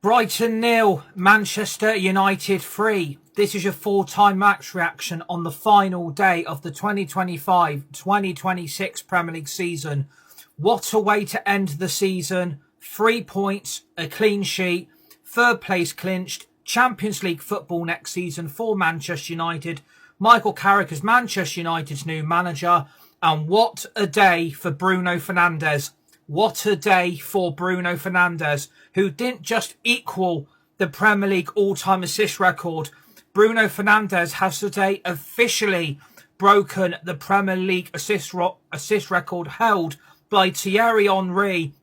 Brighton 0, Manchester United 3. This is your full-time match reaction on the final day of the 2025-2026 Premier League season. What a way to end the season. 3 points, a clean sheet, third place clinched, Champions League football next season for Manchester United. Michael Carrick is Manchester United's new manager. And what a day for Bruno Fernandes. What a day for Bruno Fernandes, who didn't just equal the Premier League all-time assist record. Bruno Fernandes has today officially broken the Premier League assist record held by Thierry Henry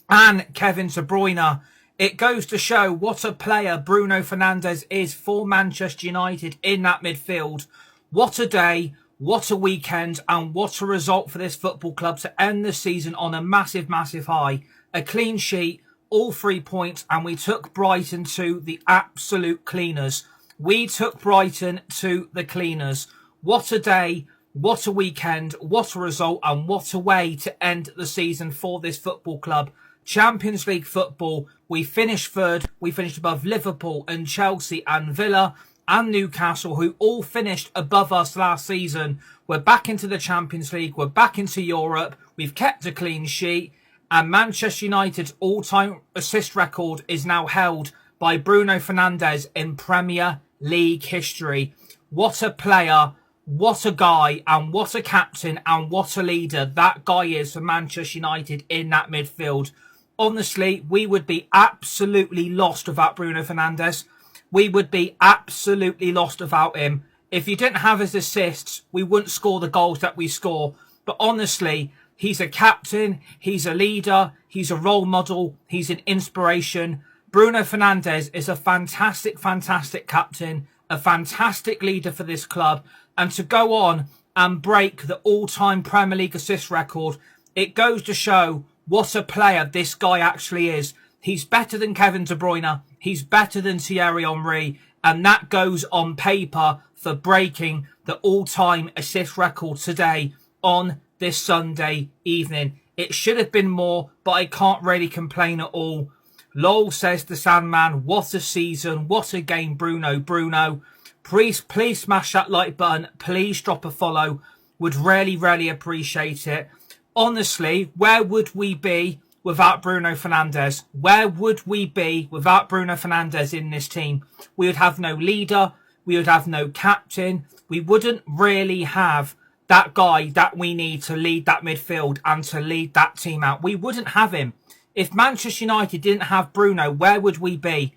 and Kevin De Bruyne. It goes to show what a player Bruno Fernandes is for Manchester United in that midfield. What a day. What a weekend, and what a result for this football club to end the season on a massive, massive high. A clean sheet, all 3 points, and we took Brighton to the absolute cleaners. We took Brighton to the cleaners. What a day, what a weekend, what a result, and what a way to end the season for this football club. Champions League football, we finished third. We finished above Liverpool and Chelsea and Villa and Newcastle, who all finished above us last season. We're back into the Champions League. We're back into Europe. We've kept a clean sheet. And Manchester United's all-time assist record is now held by Bruno Fernandes in Premier League history. What a player, what a guy, and what a captain, and what a leader that guy is for Manchester United in that midfield. Honestly, we would be absolutely lost without Bruno Fernandes. We would be absolutely lost without him. If you didn't have his assists, we wouldn't score the goals that we score. But honestly, he's a captain, he's a leader, he's a role model, he's an inspiration. Bruno Fernandes is a fantastic, fantastic captain, a fantastic leader for this club. And to go on and break the all-time Premier League assist record, it goes to show what a player this guy actually is. He's better than Kevin De Bruyne. He's better than Thierry Henry. And that goes on paper for breaking the all-time assist record today on this Sunday evening. It should have been more, but I can't really complain at all. Lol says the Sandman, what a season, what a game, Bruno. Please smash that like button. Please drop a follow. Would really appreciate it. Honestly, where would we be without Bruno Fernandes? Where would we be without Bruno Fernandes in this team? We would have no leader. We would have no captain. We wouldn't really have that guy that we need to lead that midfield and to lead that team out. We wouldn't have him. If Manchester United didn't have Bruno, where would we be?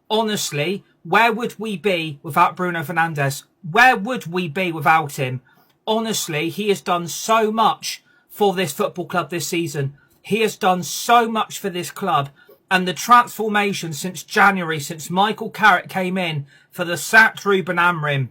Honestly, where would we be without Bruno Fernandes? Where would we be without him? Honestly, he has done so much for this football club this season. He has done so much for this club, and the transformation since January, since Michael Carrick came in for the sacked Ruben Amorim,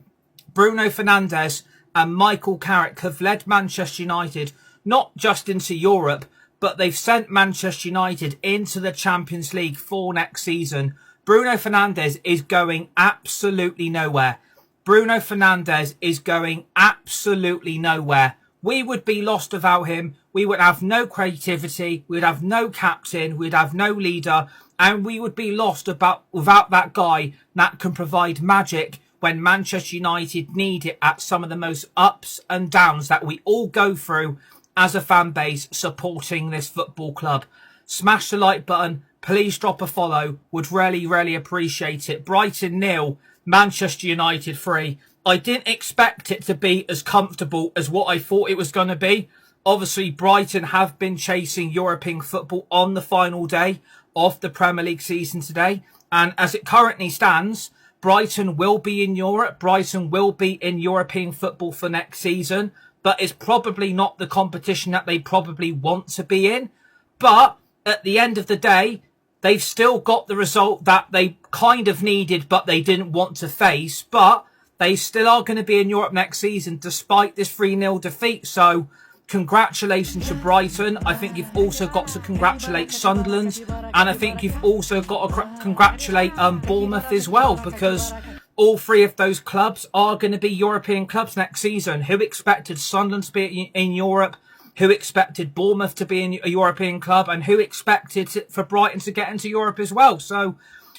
Bruno Fernandes and Michael Carrick have led Manchester United not just into Europe, but they've sent Manchester United into the Champions League for next season. Bruno Fernandes is going absolutely nowhere. Bruno Fernandes is going absolutely nowhere. We would be lost without him. We would have no creativity. We'd have no captain. We'd have no leader. And we would be lost without that guy that can provide magic when Manchester United need it at some of the most ups and downs that we all go through as a fan base supporting this football club. Smash the like button. Please drop a follow. Would really appreciate it. Brighton 0, Manchester United 3. I didn't expect it to be as comfortable as what I thought it was going to be. Obviously, Brighton have been chasing European football on the final day of the Premier League season today. And as it currently stands, Brighton will be in Europe. Brighton will be in European football for next season. But it's probably not the competition that they probably want to be in. But at the end of the day, they've still got the result that they kind of needed, but they didn't want to face. But they still are going to be in Europe next season despite this 3-0 defeat. So congratulations to Brighton. I think you've also got to congratulate Sunderland. And I think you've also got to congratulate Bournemouth as well, because all three of those clubs are going to be European clubs next season. Who expected Sunderland to be in Europe? Who expected Bournemouth to be in a European club? And who expected for Brighton to get into Europe as well? So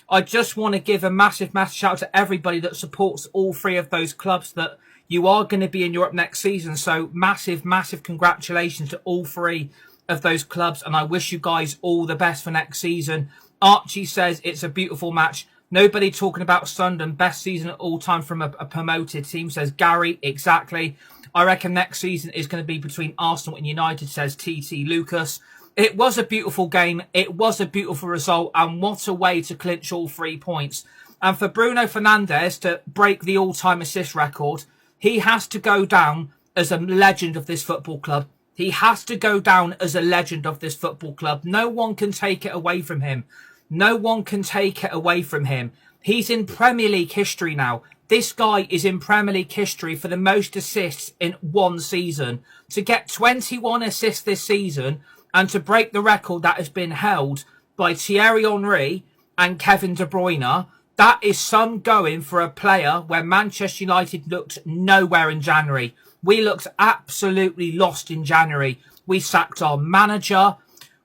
I just want to give a massive, massive shout out to everybody that supports all three of those clubs, that you are going to be in Europe next season. So massive, massive congratulations to all three of those clubs. And I wish you guys all the best for next season. Archie says it's a beautiful match. Nobody talking about Sunderland, best season at all time from a promoted team, says Gary. Exactly. I reckon next season is going to be between Arsenal and United, says TT Lucas. It was a beautiful game. It was a beautiful result. And what a way to clinch all 3 points. And for Bruno Fernandes to break the all-time assist record, he has to go down as a legend of this football club. He has to go down as a legend of this football club. No one can take it away from him. No one can take it away from him. He's in Premier League history now. This guy is in Premier League history for the most assists in one season. To get 21 assists this season and to break the record that has been held by Thierry Henry and Kevin De Bruyne, that is some going for a player where Manchester United looked nowhere in January. We looked absolutely lost in January. We sacked our manager.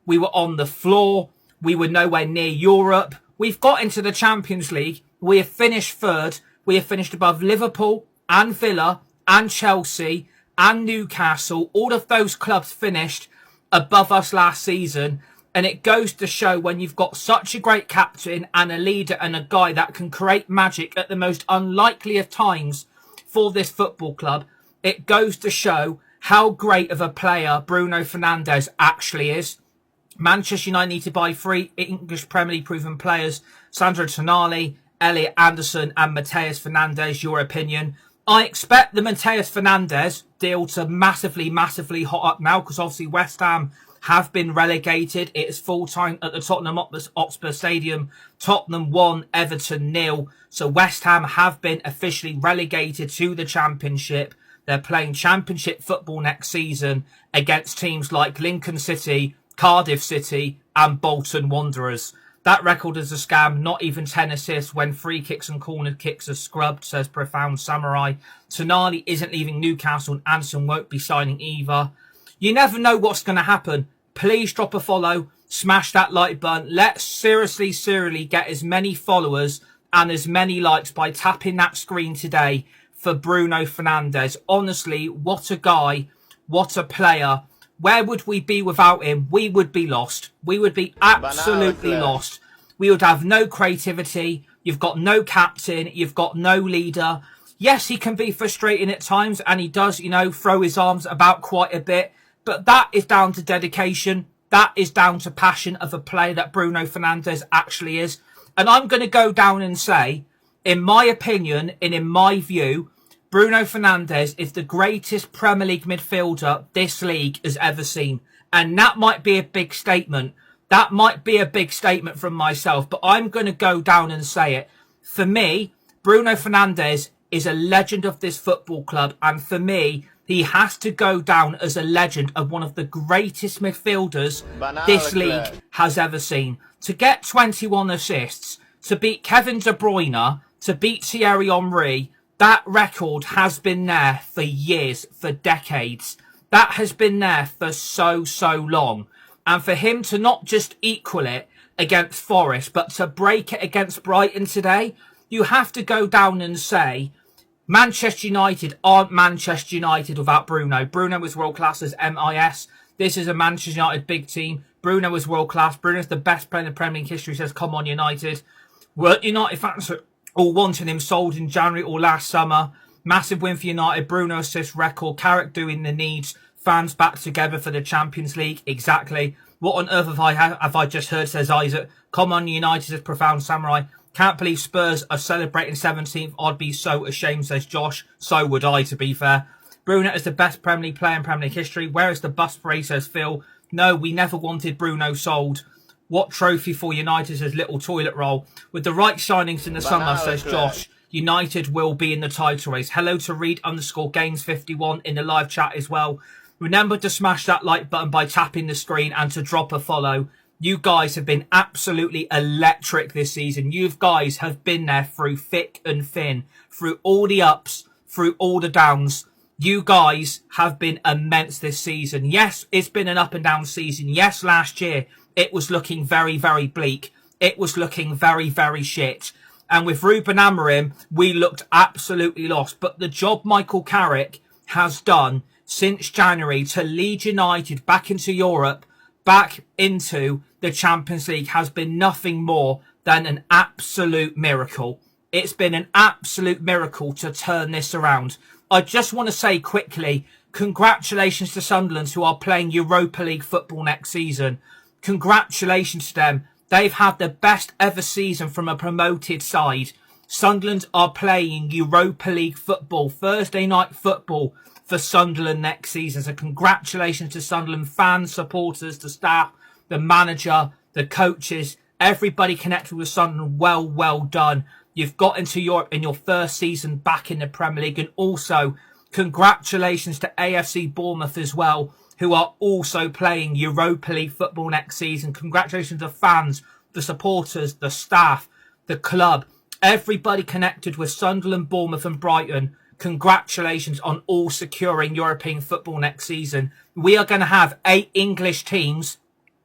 We were on the floor. We were nowhere near Europe. We've got into the Champions League. We have finished third. We have finished above Liverpool and Villa and Chelsea and Newcastle. All of those clubs finished above us last season. And it goes to show, when you've got such a great captain and a leader and a guy that can create magic at the most unlikely of times for this football club, it goes to show how great of a player Bruno Fernandes actually is. Manchester United need to buy 3 English Premier League proven players: Sandro Tonali, Elliot Anderson and Mateus Fernandes. Your opinion? I expect the Mateus Fernandes deal to massively, massively hot up now, because obviously West Ham have been relegated. It is full time at the Tottenham Hotspur Stadium. Tottenham 1, Everton 0. So West Ham have been officially relegated to the Championship. They're playing Championship football next season against teams like Lincoln City, Cardiff City and Bolton Wanderers. That record is a scam. Not even 10 assists when free kicks and corner kicks are scrubbed, says Profound Samurai. Tonali isn't leaving Newcastle and Anderson won't be signing either. You never know what's going to happen. Please drop a follow, smash that like button. Let's seriously get as many followers and as many likes by tapping that screen today for Bruno Fernandes. Honestly, what a guy, what a player. Where would we be without him? We would be lost. We would be absolutely lost. We would have no creativity. You've got no captain. You've got no leader. Yes, he can be frustrating at times, and he does, throw his arms about quite a bit. But that is down to dedication. That is down to passion of a player that Bruno Fernandes actually is. And I'm going to go down and say, in my opinion and in my view, Bruno Fernandes is the greatest Premier League midfielder this league has ever seen. And that might be a big statement. That might be a big statement from myself. But I'm going to go down and say it. For me, Bruno Fernandes is a legend of this football club. And for me, he has to go down as a legend of one of the greatest midfielders this league has ever seen. To get 21 assists, to beat Kevin De Bruyne, to beat Thierry Henry, that record has been there for years, for decades. That has been there for so long. And for him to not just equal it against Forest, but to break it against Brighton today, you have to go down and say, Manchester United aren't Manchester United without Bruno. Bruno was world class as MIS. This is a Manchester United big team. Bruno was world class. Bruno's the best player in the Premier League history, says come on United. Weren't United fans all wanting him sold in January or last summer? Massive win for United. Bruno assist record. Carrick doing the needs. Fans back together for the Champions League. Exactly. What on earth have I just heard, says Isaac. Come on United, says Profound Samurai. Can't believe Spurs are celebrating 17th. I'd be so ashamed, says Josh. So would I, to be fair. Bruno is the best Premier League player in Premier League history. Where is the bus parade, says Phil. No, we never wanted Bruno sold. What trophy for United, says Little Toilet Roll. With the right signings in the summer, says Josh, United will be in the title race. Hello to Reed_Gaines51 in the live chat as well. Remember to smash that like button by tapping the screen and to drop a follow. You guys have been absolutely electric this season. You guys have been there through thick and thin, through all the ups, through all the downs. You guys have been immense this season. Yes, it's been an up and down season. Yes, last year it was looking very bleak. it was looking very, very shit. And with Ruben Amorim, we looked absolutely lost. But the job Michael Carrick has done since January to lead United back into Europe, back into the Champions League, has been nothing more than an absolute miracle. It's been an absolute miracle to turn this around. I just want to say quickly, congratulations to Sunderland, who are playing Europa League football next season. Congratulations to them. They've had the best ever season from a promoted side. Sunderland are playing Europa League football, Thursday night football for Sunderland next season. So congratulations to Sunderland fans, supporters, the staff, the manager, the coaches, everybody connected with Sunderland. Well done. You've got into Europe in your first season back in the Premier League. And also congratulations to AFC Bournemouth as well, who are also playing Europa League football next season. Congratulations to fans, the supporters, the staff, the club, everybody connected with Sunderland, Bournemouth and Brighton. Congratulations on all securing European football next season. We are going to have 8 English teams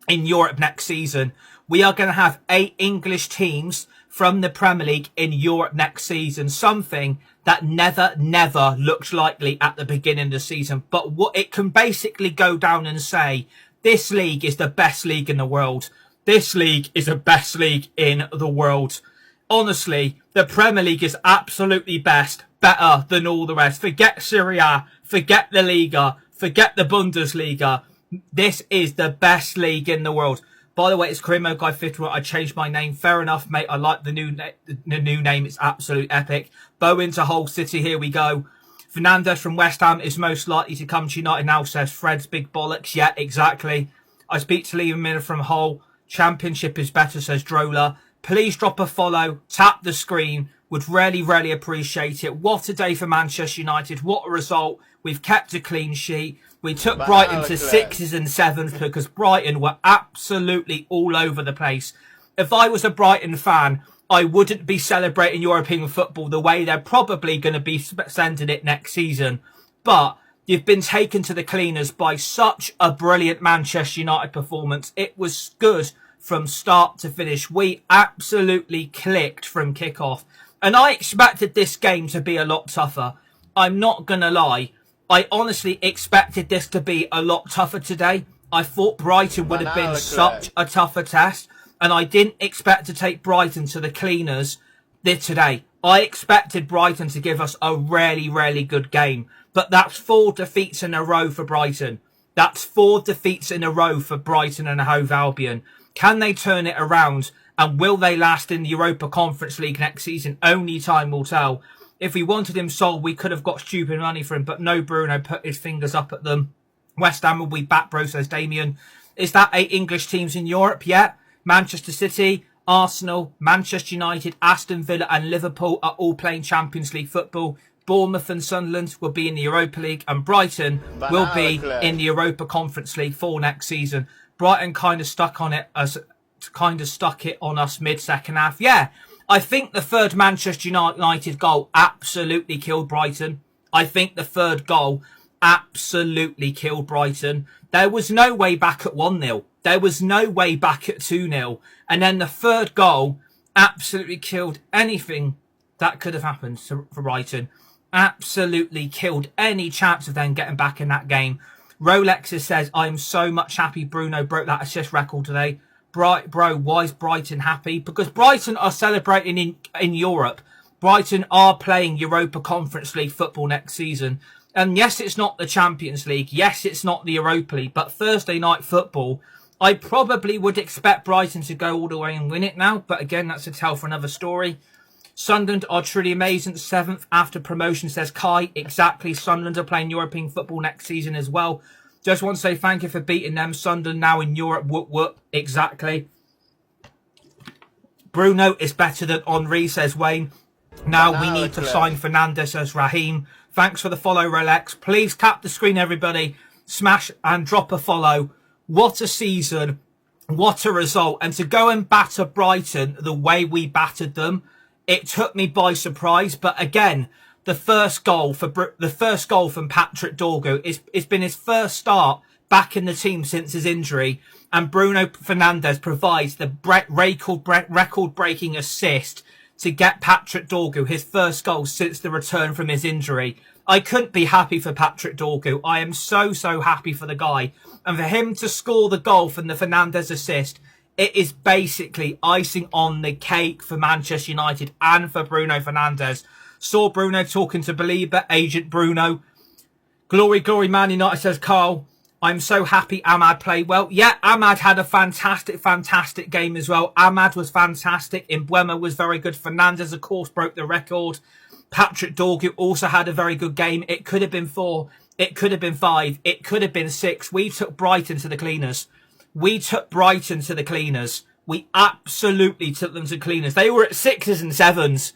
in Europe next season. We are going to have 8 English teams from the Premier League in Europe next season. Something that never looked likely at the beginning of the season. But what it can basically go down and say, this league is the best league in the world. This league is the best league in the world. Honestly, the Premier League is absolutely better than all the rest. Forget Serie A, forget the Liga, forget the Bundesliga. This is the best league in the world. By the way, it's Crimo Guy 51. I changed my name. Fair enough, mate. I like the new name. It's absolute epic. Bowen to Hull City. Here we go. Fernandez from West Ham is most likely to come to United now, says Fred's big bollocks. Yeah, exactly. I speak to Liam Miller from Hull. Championship is better, says Droller. Please drop a follow. Tap the screen. Would really appreciate it. What a day for Manchester United. What a result. We've kept a clean sheet. We took Brighton to 6s and 7s because Brighton were absolutely all over the place. If I was a Brighton fan, I wouldn't be celebrating European football the way they're probably going to be sending it next season. But you've been taken to the cleaners by such a brilliant Manchester United performance. It was good from start to finish. We absolutely clicked from kickoff. And I expected this game to be a lot tougher. I'm not going to lie. I honestly expected this to be a lot tougher today. I thought Brighton would have been such a tougher test. And I didn't expect to take Brighton to the cleaners today. I expected Brighton to give us a really good game. But that's 4 defeats in a row for Brighton. That's 4 defeats in a row for Brighton and Hove Albion. Can they turn it around? And will they last in the Europa Conference League next season? Only time will tell. If we wanted him sold, we could have got stupid money for him. But no, Bruno put his fingers up at them. West Ham will be back, bro, says Damien. Is that 8 English teams in Europe yet? Manchester City, Arsenal, Manchester United, Aston Villa and Liverpool are all playing Champions League football. Bournemouth and Sunderland will be in the Europa League. And Brighton will be in the Europa Conference League for next season. Brighton kind of stuck on us mid-second half. Yeah, I think the third Manchester United goal absolutely killed Brighton. I think the third goal absolutely killed Brighton. There was no way back at 1-0. There was no way back at 2-0. And then the third goal absolutely killed anything that could have happened for Brighton. Absolutely killed any chance of them getting back in that game. Rolex says, I'm so much happy Bruno broke that assist record today. Bro, why is Brighton happy? Because Brighton are celebrating in Europe. Brighton are playing Europa Conference League football next season. And yes, it's not the Champions League. Yes, it's not the Europa League. But Thursday night football, I probably would expect Brighton to go all the way and win it now. But again, that's a tell for another story. Sunderland are truly amazing. 7th after promotion, says Kai. Exactly. Sunderland are playing European football next season as well. Just want to say thank you for beating them. Sunderland now in Europe. Whoop. Exactly. Bruno is better than Henri, says Wayne. Now we need to sign Fernandez, says Raheem. Thanks for the follow, Rolex. Please tap the screen, everybody. Smash and drop a follow. What a season. What a result. And to go and batter Brighton the way we battered them, it took me by surprise. But again, the first goal from Patrick Dorgu, it's been his first start back in the team since his injury, and Bruno Fernandes provides the record-breaking assist to get Patrick Dorgu his first goal since the return from his injury. I couldn't be happy for Patrick Dorgu. I am so happy for the guy. And for him to score the goal from the Fernandes assist, it is basically icing on the cake for Manchester United and for Bruno Fernandes. Saw Bruno talking to Belieber, agent Bruno. Glory, glory, Man United, says Carl. I'm so happy Ahmad played well. Yeah, Ahmad had a fantastic game as well. Ahmad was fantastic. Mbeumo was very good. Fernandes, of course, broke the record. Patrick Dorgu also had a very good game. It could have been 4. It could have been 5. It could have been 6. We took Brighton to the cleaners. We absolutely took them to cleaners. They were at 6s and 7s.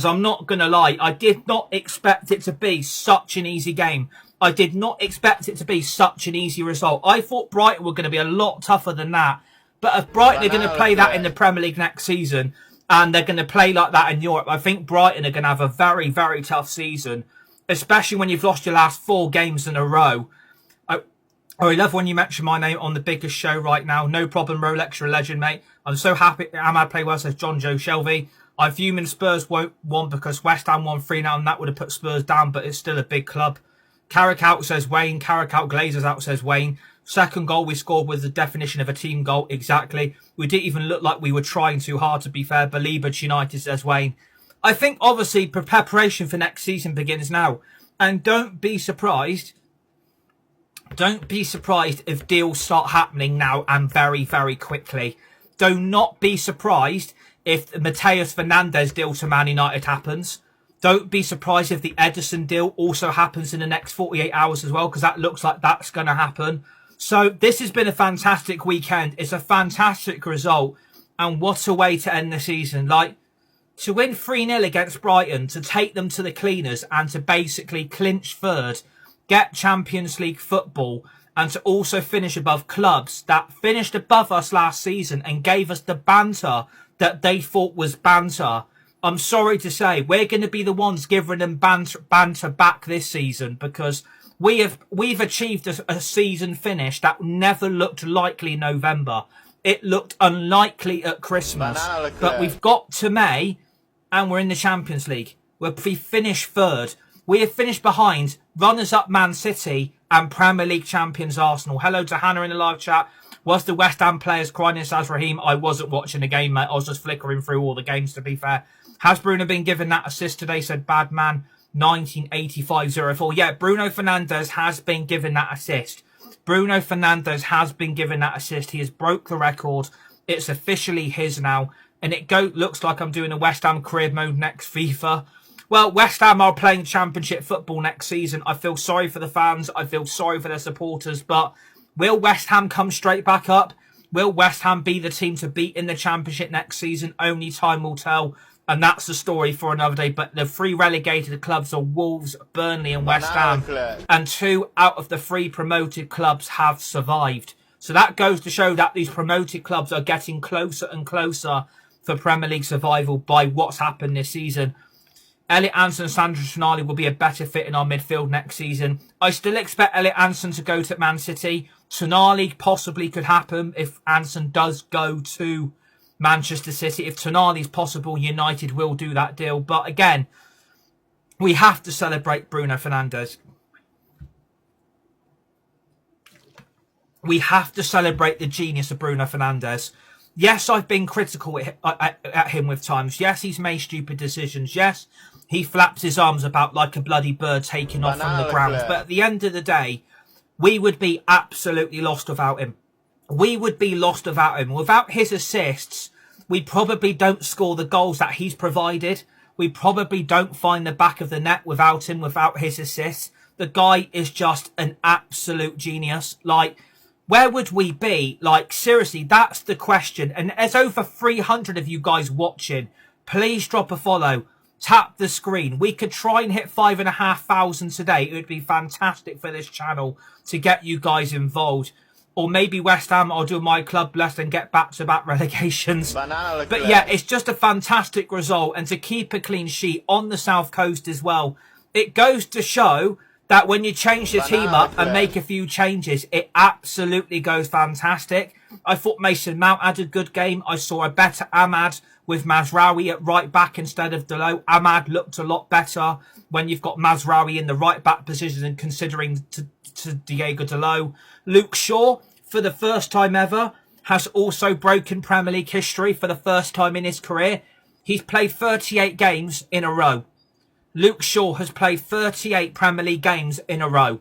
I'm not going to lie. I did not expect it to be such an easy game. I did not expect it to be such an easy result. I thought Brighton were going to be a lot tougher than that. But if Brighton are going to play that in the Premier League next season, and they're going to play like that in Europe, I think Brighton are going to have a very tough season, especially when you've lost your last 4 games in a row. I love when you mention my name on the biggest show right now. No problem, Rolex, you're a legend, mate. I'm so happy Ahmad played well, says John Joe Shelby. I'm fuming Spurs won't won because West Ham won 3-0 and that would have put Spurs down, but it's still a big club. Carrick out, says Wayne. Carrick out, Glazers out, says Wayne. Second goal we scored was the definition of a team goal. Exactly. We didn't even look like we were trying too hard, to be fair. Belieber United, says Wayne. I think, obviously, preparation for next season begins now. And don't be surprised if deals start happening now and very quickly. Do not be surprised if the Mateus Fernandes deal to Man United happens. Don't be surprised if the Ederson deal also happens in the next 48 hours as well, because that looks like that's going to happen. So this has been a fantastic weekend. It's a fantastic result. And what a way to end the season. Like, to win 3-0 against Brighton, to take them to the cleaners and to basically clinch third, get Champions League football, and to also finish above clubs that finished above us last season and gave us the banter that they thought was banter. I'm sorry to say, we're going to be the ones giving them banter back this season, because we've achieved a season finish that never looked likely in November. It looked unlikely at Christmas, but we've got to May and we're in the Champions League. We finished third. We have finished behind runners-up Man City and Premier League champions Arsenal. Hello to Hannah in the live chat. Was the West Ham players crying, says Raheem? I wasn't watching the game, mate. I was just flickering through all the games, to be fair. Has Bruno been given that assist today, said Badman 198504. Yeah, Bruno Fernandes has been given that assist. Bruno Fernandes has been given that assist. He has broke the record. It's officially his now. And it looks like I'm doing a West Ham career mode next FIFA. Well, West Ham are playing Championship football next season. I feel sorry for the fans. I feel sorry for their supporters. But will West Ham come straight back up? Will West Ham be the team to beat in the Championship next season? Only time will tell. And that's the story for another day. But the 3 relegated clubs are Wolves, Burnley and West Ham. And 2 out of the 3 promoted clubs have survived. So that goes to show that these promoted clubs are getting closer and closer for Premier League survival by what's happened this season. Elliot Anderson and Sandro Tonali will be a better fit in our midfield next season. I still expect Elliot Anderson to go to Man City. Tonali possibly could happen if Anderson does go to Manchester City. If Tonali's possible, United will do that deal. But again, we have to celebrate Bruno Fernandes. We have to celebrate the genius of Bruno Fernandes. Yes, I've been critical at him with times. Yes, he's made stupid decisions. Yes, he flaps his arms about like a bloody bird taking off from the ground. But at the end of the day, we would be absolutely lost without him. We would be lost without him. Without his assists, we probably don't score the goals that he's provided. We probably don't find the back of the net without him, without his assists. The guy is just an absolute genius. Like, where would we be? Like, seriously, that's the question. And there's over 300 of you guys watching. Please drop a follow. Tap the screen. We could try and hit 5,500 today. It would be fantastic for this channel to get you guys involved. Or maybe West Ham, I'll do my club blessed and get back-to-back relegations. But yeah, it's just a fantastic result. And to keep a clean sheet on the South Coast as well, it goes to show that when you change the team up and make a few changes, it absolutely goes fantastic. I thought Mason Mount had a good game. I saw a better Ahmad with Mazraoui at right back instead of Dalot. Ahmad looked a lot better when you've got Mazraoui in the right back position and considering to Diego Dalot. Luke Shaw, for the first time ever, has also broken Premier League history for the first time in his career. He's played 38 games in a row. Luke Shaw has played 38 Premier League games in a row.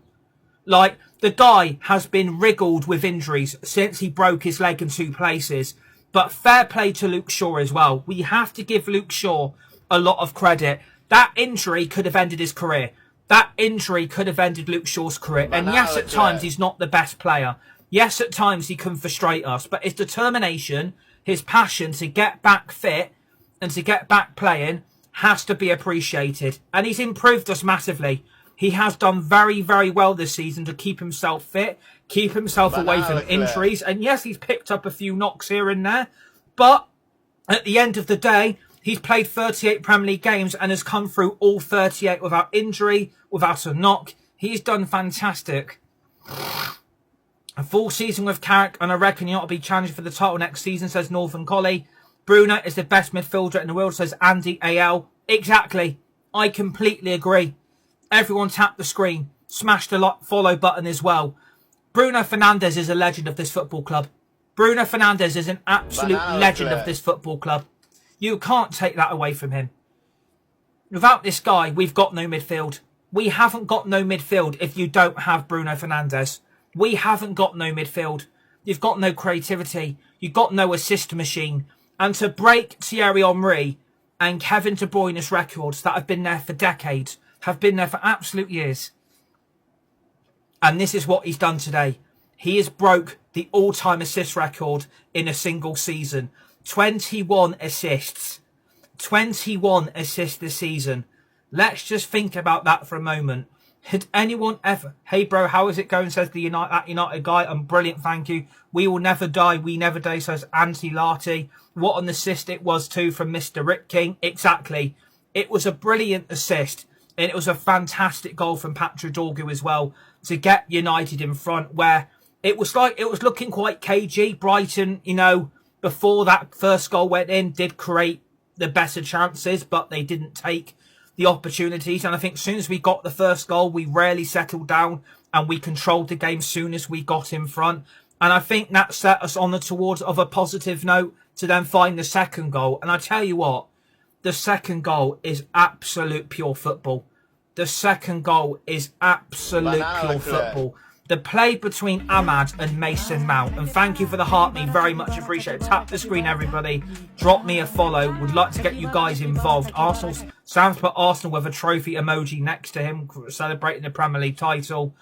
Like, the guy has been riddled with injuries since he broke his leg in 2 places. But fair play to Luke Shaw as well. We have to give Luke Shaw a lot of credit. That injury could have ended his career. That injury could have ended Luke Shaw's career. And yes, at times he's not the best player. Yes, at times he can frustrate us. But his determination, his passion to get back fit and to get back playing has to be appreciated. And he's improved us massively. He has done very, very well this season to keep himself fit, keep himself away from injuries. And yes, he's picked up a few knocks here and there. But at the end of the day, he's played 38 Premier League games and has come through all 38 without injury, without a knock. He's done fantastic. A full season with Carrick, and I reckon he ought to be challenging for the title next season, says Northern Collie. Bruno is the best midfielder in the world, says Andy AL. Exactly. I completely agree. Everyone tap the screen. Smash the follow button as well. Bruno Fernandes is a legend of this football club. Bruno Fernandes is an absolute legend of this football club. You can't take that away from him. Without this guy, we've got no midfield. We haven't got no midfield if you don't have Bruno Fernandes. We haven't got no midfield. You've got no creativity. You've got no assist machine. And to break Thierry Henry and Kevin De Bruyne's records that have been there for decades, have been there for absolute years. And this is what he's done today. He has broke the all-time assist record in a single season. 21 assists. 21 assists this season. Let's just think about that for a moment. Had anyone ever... Hey, bro, how is it going, says that United guy. I'm brilliant, thank you. We will never die, we never die, says Anti Larty. What an assist it was, too, from Mr. Rick King. Exactly. It was a brilliant assist. And it was a fantastic goal from Patrick Dorgu as well to get United in front, where it was looking quite cagey. Brighton, you know, before that first goal went in, did create the better chances, but they didn't take the opportunities. And I think as soon as we got the first goal, we rarely settled down and we controlled the game as soon as we got in front. And I think that set us on the towards of a positive note to then find the second goal. And I tell you what, the second goal is absolute pure football. The second goal is absolute pure football. The play between Ahmad and Mason Mount. And thank you for the heart, me. Very much appreciate it. Tap the screen, everybody. Drop me a follow. Would like to get you guys involved. Sam's put Arsenal with a trophy emoji next to him, celebrating the Premier League title.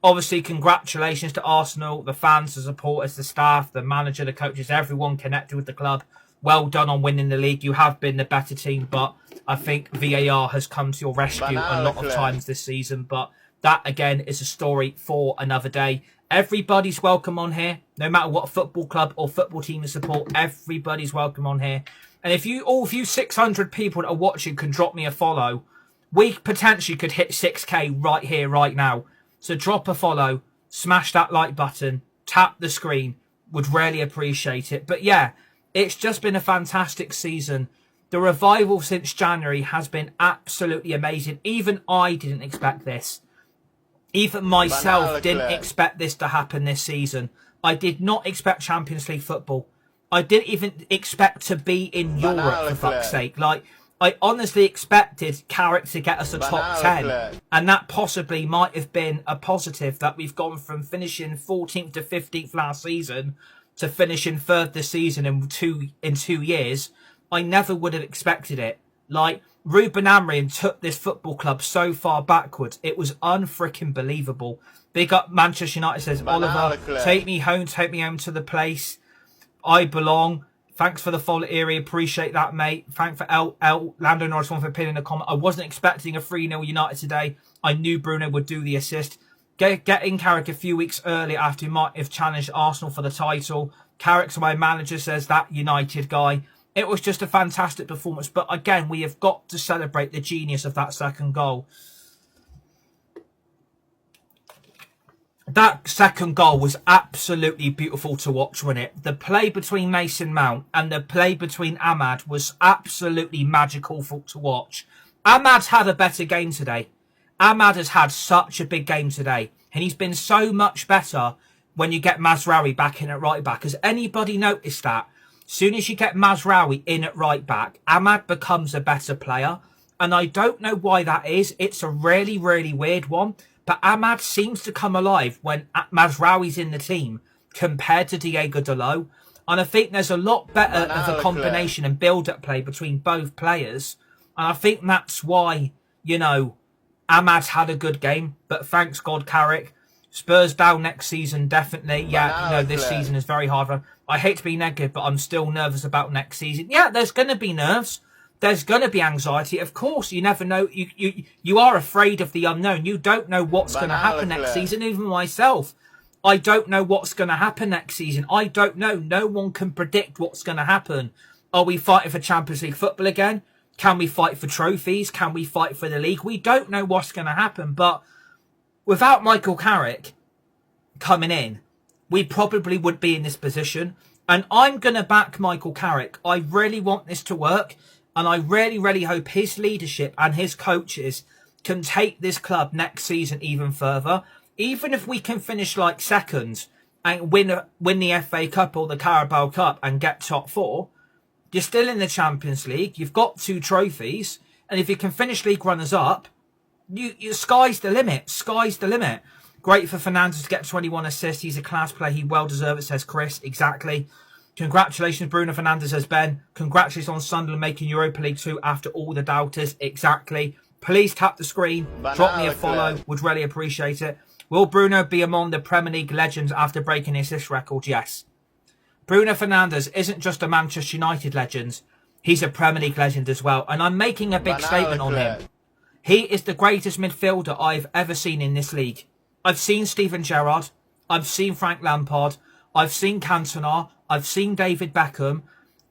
Obviously, congratulations to Arsenal, the fans, the supporters, the staff, the manager, the coaches, everyone connected with the club. Well done on winning the league. You have been the better team, but I think VAR has come to your rescue a lot of times this season. But that, again, is a story for another day. Everybody's welcome on here. No matter what football club or football team you support, everybody's welcome on here. And if you 600 people that are watching can drop me a follow, we potentially could hit 6K right here, right now. So drop a follow, smash that like button, tap the screen. Would really appreciate it. But yeah, it's just been a fantastic season. The revival since January has been absolutely amazing. Even I didn't expect this. Even myself didn't expect this to happen this season. I did not expect Champions League football. I didn't even expect to be in Europe, for fuck's sake. Like, I honestly expected Carrick to get us a top 10. And that possibly might have been a positive, that we've gone from finishing 14th to 15th last season to finishing 3rd this season in two years. I never would have expected it. Like, Ruben Amorim took this football club so far backwards. It was unfreaking believable. Big up Manchester United, says Oliver. Take me home to the place I belong. Thanks for the follow, Erie. Appreciate that, mate. Thanks for Lando Norris one for pinning a comment. I wasn't expecting a 3-0 United today. I knew Bruno would do the assist. Getting Carrick a few weeks earlier after he might have challenged Arsenal for the title. Carrick's my manager, says that United guy. It was just a fantastic performance. But again, we have got to celebrate the genius of that second goal. That second goal was absolutely beautiful to watch, wasn't it? The play between Mason Mount and the play between Ahmad was absolutely magical to watch. Ahmad's had a better game today. Ahmad has had such a big game today, and he's been so much better when you get Mazraoui back in at right back. Has anybody noticed that? As soon as you get Mazraoui in at right back, Ahmad becomes a better player. And I don't know why that is. It's a really, really weird one. But Ahmad seems to come alive when Mazraoui's in the team compared to Diego Dalot. And I think there's a lot better of a combination and build-up play between both players. And I think that's why, you know, Ahmad's had a good game. But thanks God, Carrick. Spurs down next season, definitely. Yeah, you know, this season is very hard. I hate to be negative, but I'm still nervous about next season. Yeah, there's going to be nerves. There's going to be anxiety. Of course, you never know. You are afraid of the unknown. You don't know what's going to happen next season. Even myself, I don't know what's going to happen next season. I don't know. No one can predict what's going to happen. Are we fighting for Champions League football again? Can we fight for trophies? Can we fight for the league? We don't know what's going to happen. But without Michael Carrick coming in, we probably would be in this position. And I'm going to back Michael Carrick. I really want this to work. And I really, really hope his leadership and his coaches can take this club next season even further. Even if we can finish like second and win the FA Cup or the Carabao Cup and get top four, you're still in the Champions League. You've got 2 trophies. And if you can finish league runners up, you sky's the limit. Sky's the limit. Great for Fernandes to get 21 assists. He's a class player. He well deserves it, says Chris. Exactly. Congratulations, Bruno Fernandes, says Ben. Congratulations on Sunderland making Europa League 2 after all the doubters. Exactly. Please tap the screen. Drop me a follow. Would really appreciate it. Will Bruno be among the Premier League legends after breaking his assist record? Yes. Bruno Fernandes isn't just a Manchester United legend. He's a Premier League legend as well. And I'm making a big statement on him. He is the greatest midfielder I've ever seen in this league. I've seen Steven Gerrard. I've seen Frank Lampard. I've seen Cantona. I've seen David Beckham.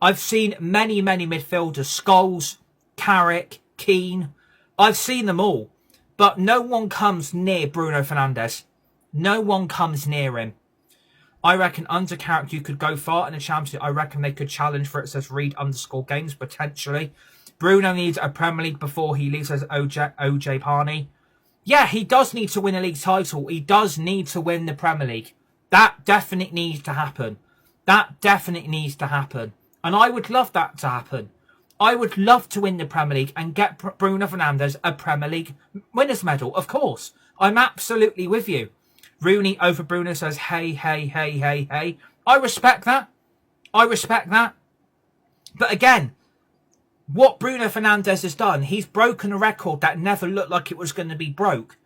I've seen many, many midfielders. Scholes, Carrick, Keane. I've seen them all. But no one comes near Bruno Fernandes. No one comes near him. I reckon under Carrick you could go far in the Champions League. I reckon they could challenge for it, says Reed_games, potentially. Bruno needs a Premier League before he leaves, says OJ Parney. Yeah, he does need to win a league title. He does need to win the Premier League. That definitely needs to happen. That definitely needs to happen. And I would love that to happen. I would love to win the Premier League and get Bruno Fernandes a Premier League winners medal. Of course. I'm absolutely with you. Rooney over Bruno, says, hey, hey, hey, hey, hey. I respect that. I respect that. But again, what Bruno Fernandes has done, he's broken a record that never looked like it was going to be broke.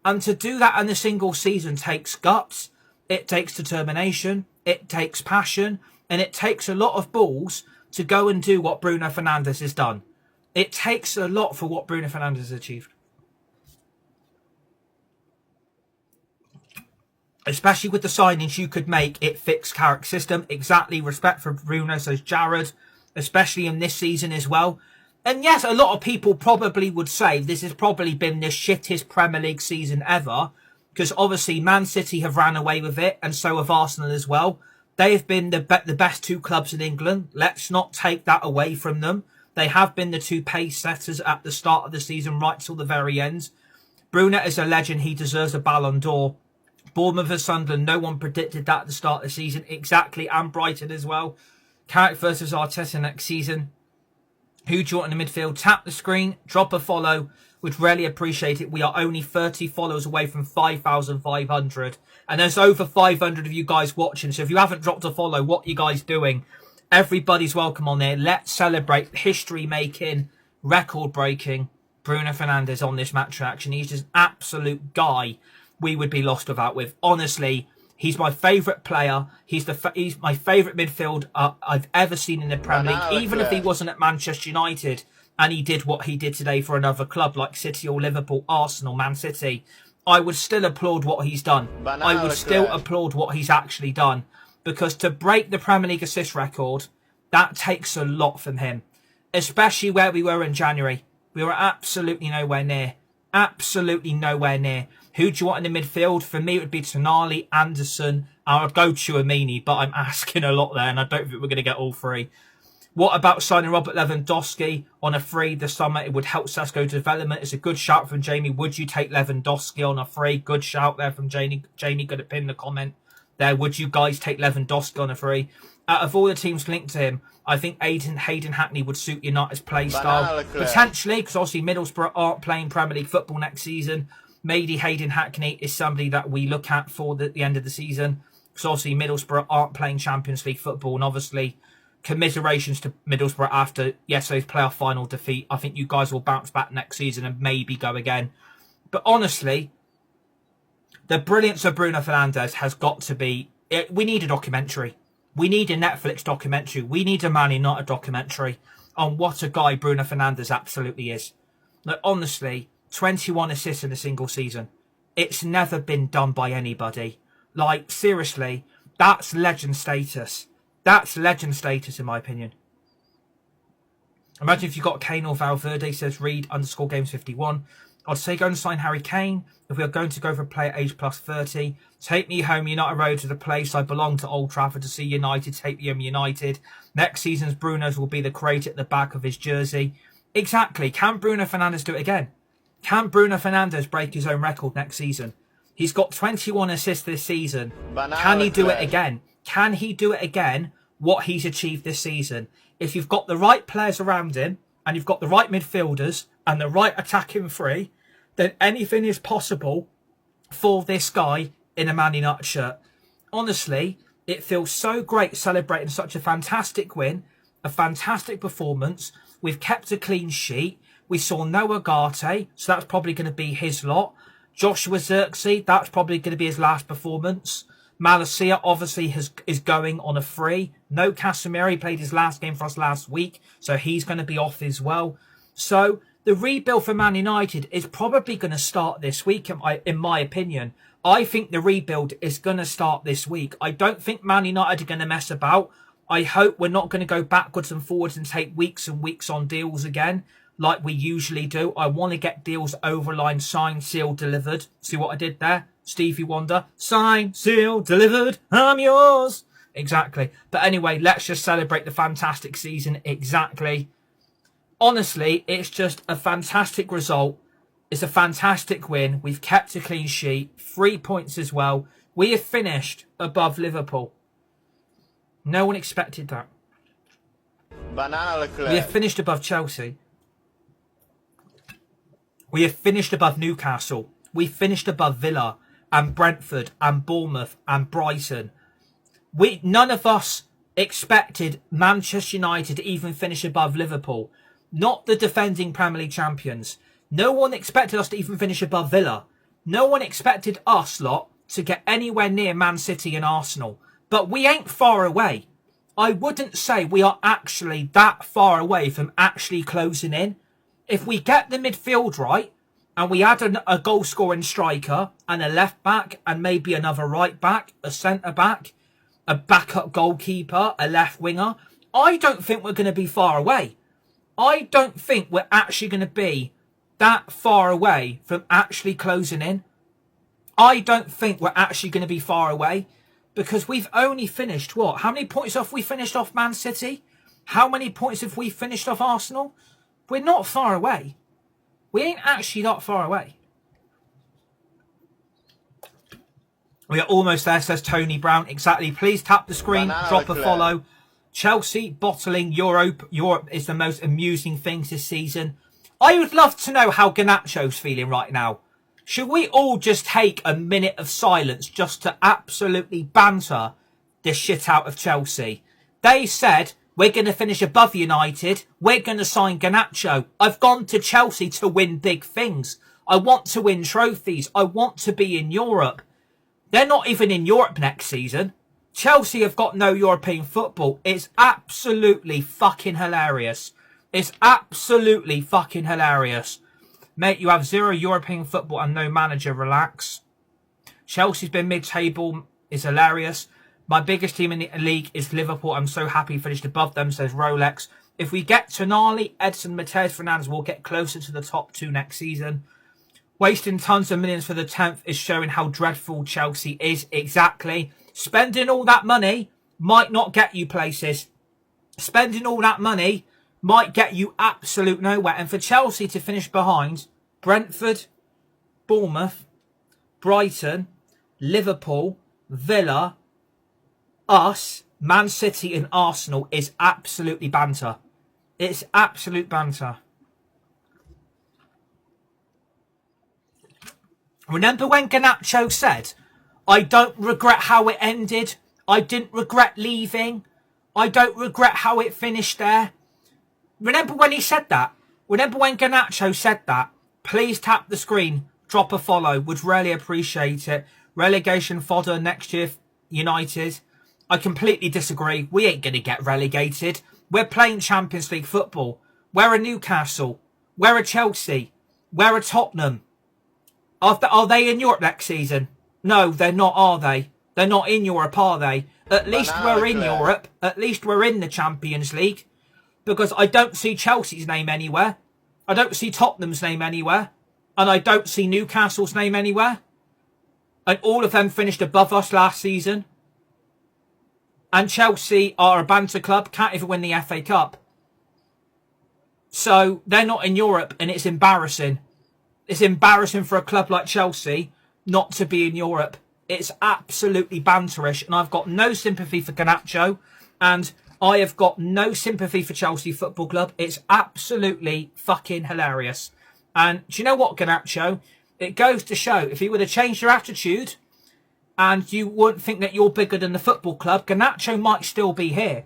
And to do that in a single season takes guts. It takes determination. It takes passion. And it takes a lot of balls to go and do what Bruno Fernandes has done. It takes a lot for what Bruno Fernandes has achieved. Especially with the signings you could make, it fits Carrick's system. Exactly. Respect for Bruno, says Jared. Especially in this season as well. And yes, a lot of people probably would say this has probably been the shittest Premier League season ever. Because obviously Man City have ran away with it. And so have Arsenal as well. They have been the best 2 clubs in England. Let's not take that away from them. They have been the 2 pace setters at the start of the season right till the very end. Bruno is a legend. He deserves a Ballon d'Or. Bournemouth and Sunderland, no one predicted that at the start of the season. Exactly, and Brighton as well. Carrick versus Arteta next season. Who do you want in the midfield? Tap the screen, drop a follow. Would really appreciate it. We are only 30 followers away from 5,500. And there's over 500 of you guys watching. So if you haven't dropped a follow, what are you guys doing? Everybody's welcome on there. Let's celebrate history-making, record-breaking Bruno Fernandes on this match reaction. He's just absolute guy we would be lost without with. Honestly, he's my favourite player. He's my favourite midfield I've ever seen in the Premier League. Even if he wasn't at Manchester United and he did what he did today for another club like City or Liverpool, Arsenal, Man City, I would still applaud what he's done. I would still applaud what he's actually done. Because to break the Premier League assist record, that takes a lot from him. Especially where we were in January. We were absolutely nowhere near. Absolutely nowhere near. Who do you want in the midfield? For me, it would be Tonali, Anderson. I would go Tchouaméni, but I'm asking a lot there, and I don't think we're going to get all three. What about signing Robert Lewandowski on a free this summer? It would help Sesko development. It's a good shout from Jamie. Would you take Lewandowski on a free? Good shout there from Jamie. Jamie, going to pin the comment there. Would you guys take Lewandowski on a free? Out of all the teams linked to him, I think Hayden Hackney would suit United's play style. Potentially, because obviously Middlesbrough aren't playing Premier League football next season. Maybe Hayden Hackney is somebody that we look at for the end of the season. Because obviously Middlesbrough aren't playing Champions League football. And obviously, commiserations to Middlesbrough after yesterday's playoff final defeat. I think you guys will bounce back next season and maybe go again. But honestly, the brilliance of Bruno Fernandes has got to be... We need a documentary. We need a Netflix documentary. We need a Man United documentary on what a guy Bruno Fernandes absolutely is. Like, honestly, 21 assists in a single season. It's never been done by anybody. Like, seriously, that's legend status. That's legend status, in my opinion. Imagine if you got Kane or Valverde, says Reed _games 51. I'd say go and sign Harry Kane. If we are going to go for a player age plus 30, take me home United Road to the place I belong to Old Trafford to see United. Take me home United. Next season's Bruno's will be the crate at the back of his jersey. Exactly. Can Bruno Fernandes do it again? Can Bruno Fernandes break his own record next season? He's got 21 assists this season. Can he do it again? Can he do it again, what he's achieved this season? If you've got the right players around him, and you've got the right midfielders, and the right attacking three, then anything is possible for this guy in a Man United shirt. Honestly, it feels so great celebrating such a fantastic win, a fantastic performance. We've kept a clean sheet. We saw Noah Garte, so that's probably going to be his lot. Joshua Zirkzee, that's probably going to be his last performance. Malacia obviously is going on a free. No Casemiro, he played his last game for us last week, so he's going to be off as well. So the rebuild for Man United is probably going to start this week, in my opinion. I think the rebuild is going to start this week. I don't think Man United are going to mess about. I hope we're not going to go backwards and forwards and take weeks and weeks on deals again, like we usually do. I want to get deals over line, signed, sealed, delivered. See what I did there? Stevie Wonder. Signed, sealed, delivered. I'm yours. Exactly. But anyway, let's just celebrate the fantastic season. Exactly. Honestly, it's just a fantastic result. It's a fantastic win. We've kept a clean sheet. 3 points as well. We have finished above Liverpool. No one expected that. We have finished above Chelsea. We have finished above Newcastle. We finished above Villa and Brentford and Bournemouth and Brighton. None of us expected Manchester United to even finish above Liverpool. Not the defending Premier League champions. No one expected us to even finish above Villa. No one expected us lot to get anywhere near Man City and Arsenal. But we ain't far away. I wouldn't say we are actually that far away from actually closing in. If we get the midfield right, and we add a goal-scoring striker, and a left-back, and maybe another right-back, a centre-back, a backup goalkeeper, a left-winger, I don't think we're going to be far away. I don't think we're actually going to be that far away from actually closing in. I don't think we're actually going to be far away, because we've only finished, what? How many points have we finished off Man City? How many points have we finished off Arsenal? We're not far away. We ain't actually that far away. We are almost there, says Tony Brown. Exactly. Please tap the screen, drop a follow. Chelsea bottling Europe. Europe is the most amusing things this season. I would love to know how Garnacho's feeling right now. Should we all just take a minute of silence just to absolutely banter the shit out of Chelsea? They said, we're going to finish above United. We're going to sign Garnacho. I've gone to Chelsea to win big things. I want to win trophies. I want to be in Europe. They're not even in Europe next season. Chelsea have got no European football. It's absolutely fucking hilarious. It's absolutely fucking hilarious. Mate, you have 0 European football and no manager. Relax. Chelsea's been mid-table. Is hilarious. My biggest team in the league is Liverpool. I'm so happy finished above them, says Rolex. If we get Tonali, Edson, Mateus Fernandes, we'll get closer to the top 2 next season. Wasting tons of millions for the 10th is showing how dreadful Chelsea is. Exactly. Spending all that money might not get you places. Spending all that money might get you absolute nowhere. And for Chelsea to finish behind Brentford, Bournemouth, Brighton, Liverpool, Villa, us, Man City and Arsenal is absolutely banter. It's absolute banter. Remember when Garnacho said, I don't regret how it ended. I didn't regret leaving. I don't regret how it finished there. Remember when he said that? Remember when Garnacho said that? Please tap the screen. Drop a follow. Would really appreciate it. Relegation fodder next year, United. I completely disagree. We ain't going to get relegated. We're playing Champions League football. We're a Newcastle. We're a Chelsea. We're a Tottenham. Are they in Europe next season? No, they're not, are they? They're not in Europe, are they? At least we're in Europe. At least we're in the Champions League. Because I don't see Chelsea's name anywhere. I don't see Tottenham's name anywhere. And I don't see Newcastle's name anywhere. And all of them finished above us last season. And Chelsea are a banter club, can't even win the FA Cup. So they're not in Europe, and it's embarrassing. It's embarrassing for a club like Chelsea not to be in Europe. It's absolutely banterish, and I've got no sympathy for Garnacho, and I have got no sympathy for Chelsea Football Club. It's absolutely fucking hilarious. And do you know what, Garnacho? It goes to show, if you would have changed your attitude and you wouldn't think that you're bigger than the football club, Garnacho might still be here.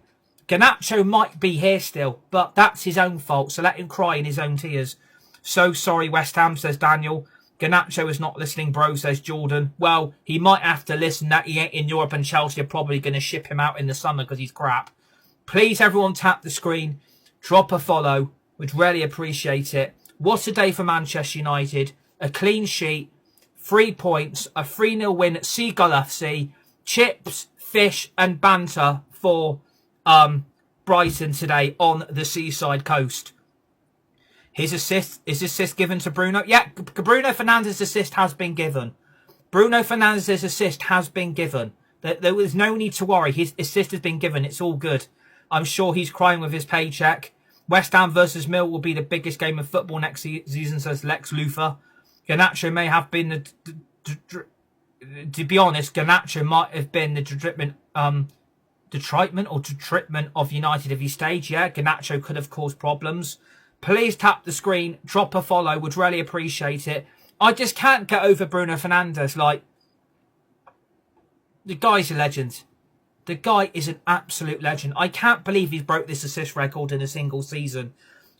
Garnacho might be here still, but that's his own fault, so let him cry in his own tears. So sorry, West Ham, says Daniel. Garnacho is not listening, bro, says Jordan. Well, he might have to listen that he ain't in Europe, and Chelsea are probably going to ship him out in the summer because he's crap. Please, everyone, tap the screen. Drop a follow. We'd really appreciate it. What a day for Manchester United. A clean sheet, 3 points, a 3-0 win at Seagull FC, chips, fish and banter for Brighton today on the seaside coast. His assist, is assist given to Bruno? Yeah, Bruno Fernandes's assist has been given. Bruno Fernandes's assist has been given. There was no need to worry. His assist has been given. It's all good. I'm sure he's crying with his paycheck. West Ham versus Mill will be the biggest game of football next season, says Lex Luthor. Garnacho may have been to be honest, Garnacho might have been the detriment of United if he stayed. Yeah, Garnacho could have caused problems. Please tap the screen, drop a follow, would really appreciate it. I just can't get over Bruno Fernandes. Like, the guy's a legend. The guy is an absolute legend. I can't believe he's broke this assist record in a single season.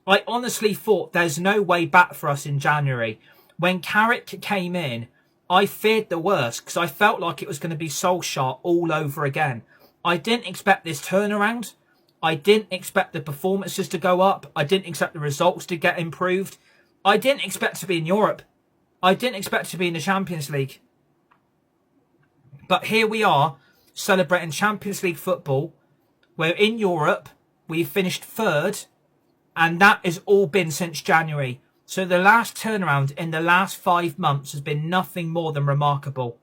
I honestly thought there's no way back for us in January. When Carrick came in, I feared the worst because I felt like it was going to be Solskjaer all over again. I didn't expect this turnaround. I didn't expect the performances to go up. I didn't expect the results to get improved. I didn't expect to be in Europe. I didn't expect to be in the Champions League. But here we are, celebrating Champions League football. We're in Europe. We've finished third. And that has all been since January. So the last turnaround in the last 5 months has been nothing more than remarkable.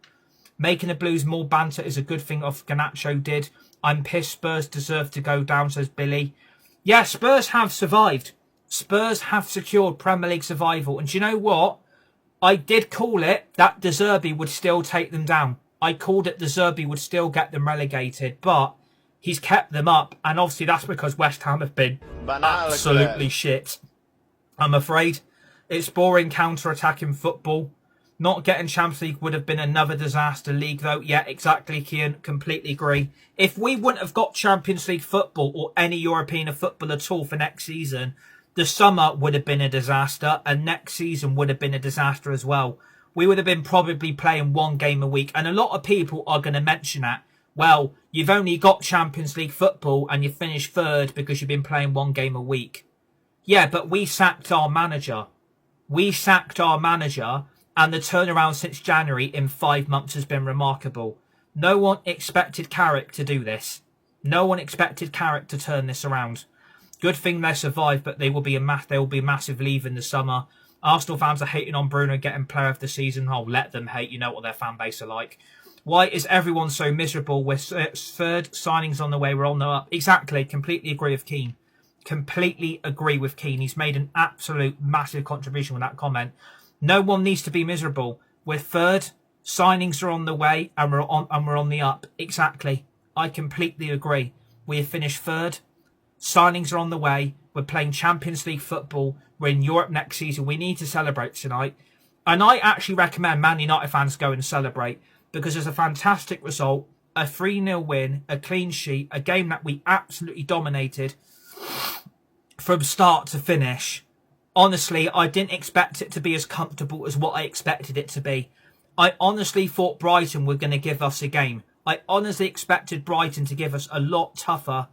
Making the Blues more banter is a good thing off Garnacho did. I'm pissed Spurs deserve to go down, says Billy. Yeah, Spurs have survived. Spurs have secured Premier League survival. And do you know what? I did call it that De Zerbi would still take them down. I called it De Zerbi would still get them relegated. But he's kept them up. And obviously that's because West Ham have been absolutely shit. I'm afraid. It's boring counter-attacking football. Not getting Champions League would have been another disaster league, though. Yeah, exactly, Kian. Completely agree. If we wouldn't have got Champions League football or any European football at all for next season, the summer would have been a disaster, and next season would have been a disaster as well. We would have been probably playing 1 game a week, and a lot of people are going to mention that. Well, you've only got Champions League football and you finished third because you've been playing 1 game a week. Yeah, but we sacked our manager. We sacked our manager. And the turnaround since January in 5 months has been remarkable. No one expected Carrick to do this. No one expected Carrick to turn this around. Good thing they survived, but they will be a massive leave in the summer. Arsenal fans are hating on Bruno getting player of the season. Oh, let them hate. You know what their fan base are like. Why is everyone so miserable with third signings on the way? We're on the up. Exactly. Completely agree with Keane. Completely agree with Keane. He's made an absolute massive contribution with that comment. No one needs to be miserable. We're third. Signings are on the way, and we're on the up. Exactly. I completely agree. We have finished third. Signings are on the way. We're playing Champions League football. We're in Europe next season. We need to celebrate tonight. And I actually recommend Man United fans go and celebrate, because it's a fantastic result, a 3-0 win, a clean sheet, a game that we absolutely dominated from start to finish. Honestly, I didn't expect it to be as comfortable as what I expected it to be. I honestly thought Brighton were going to give us a game. I honestly expected Brighton to give us a lot tougher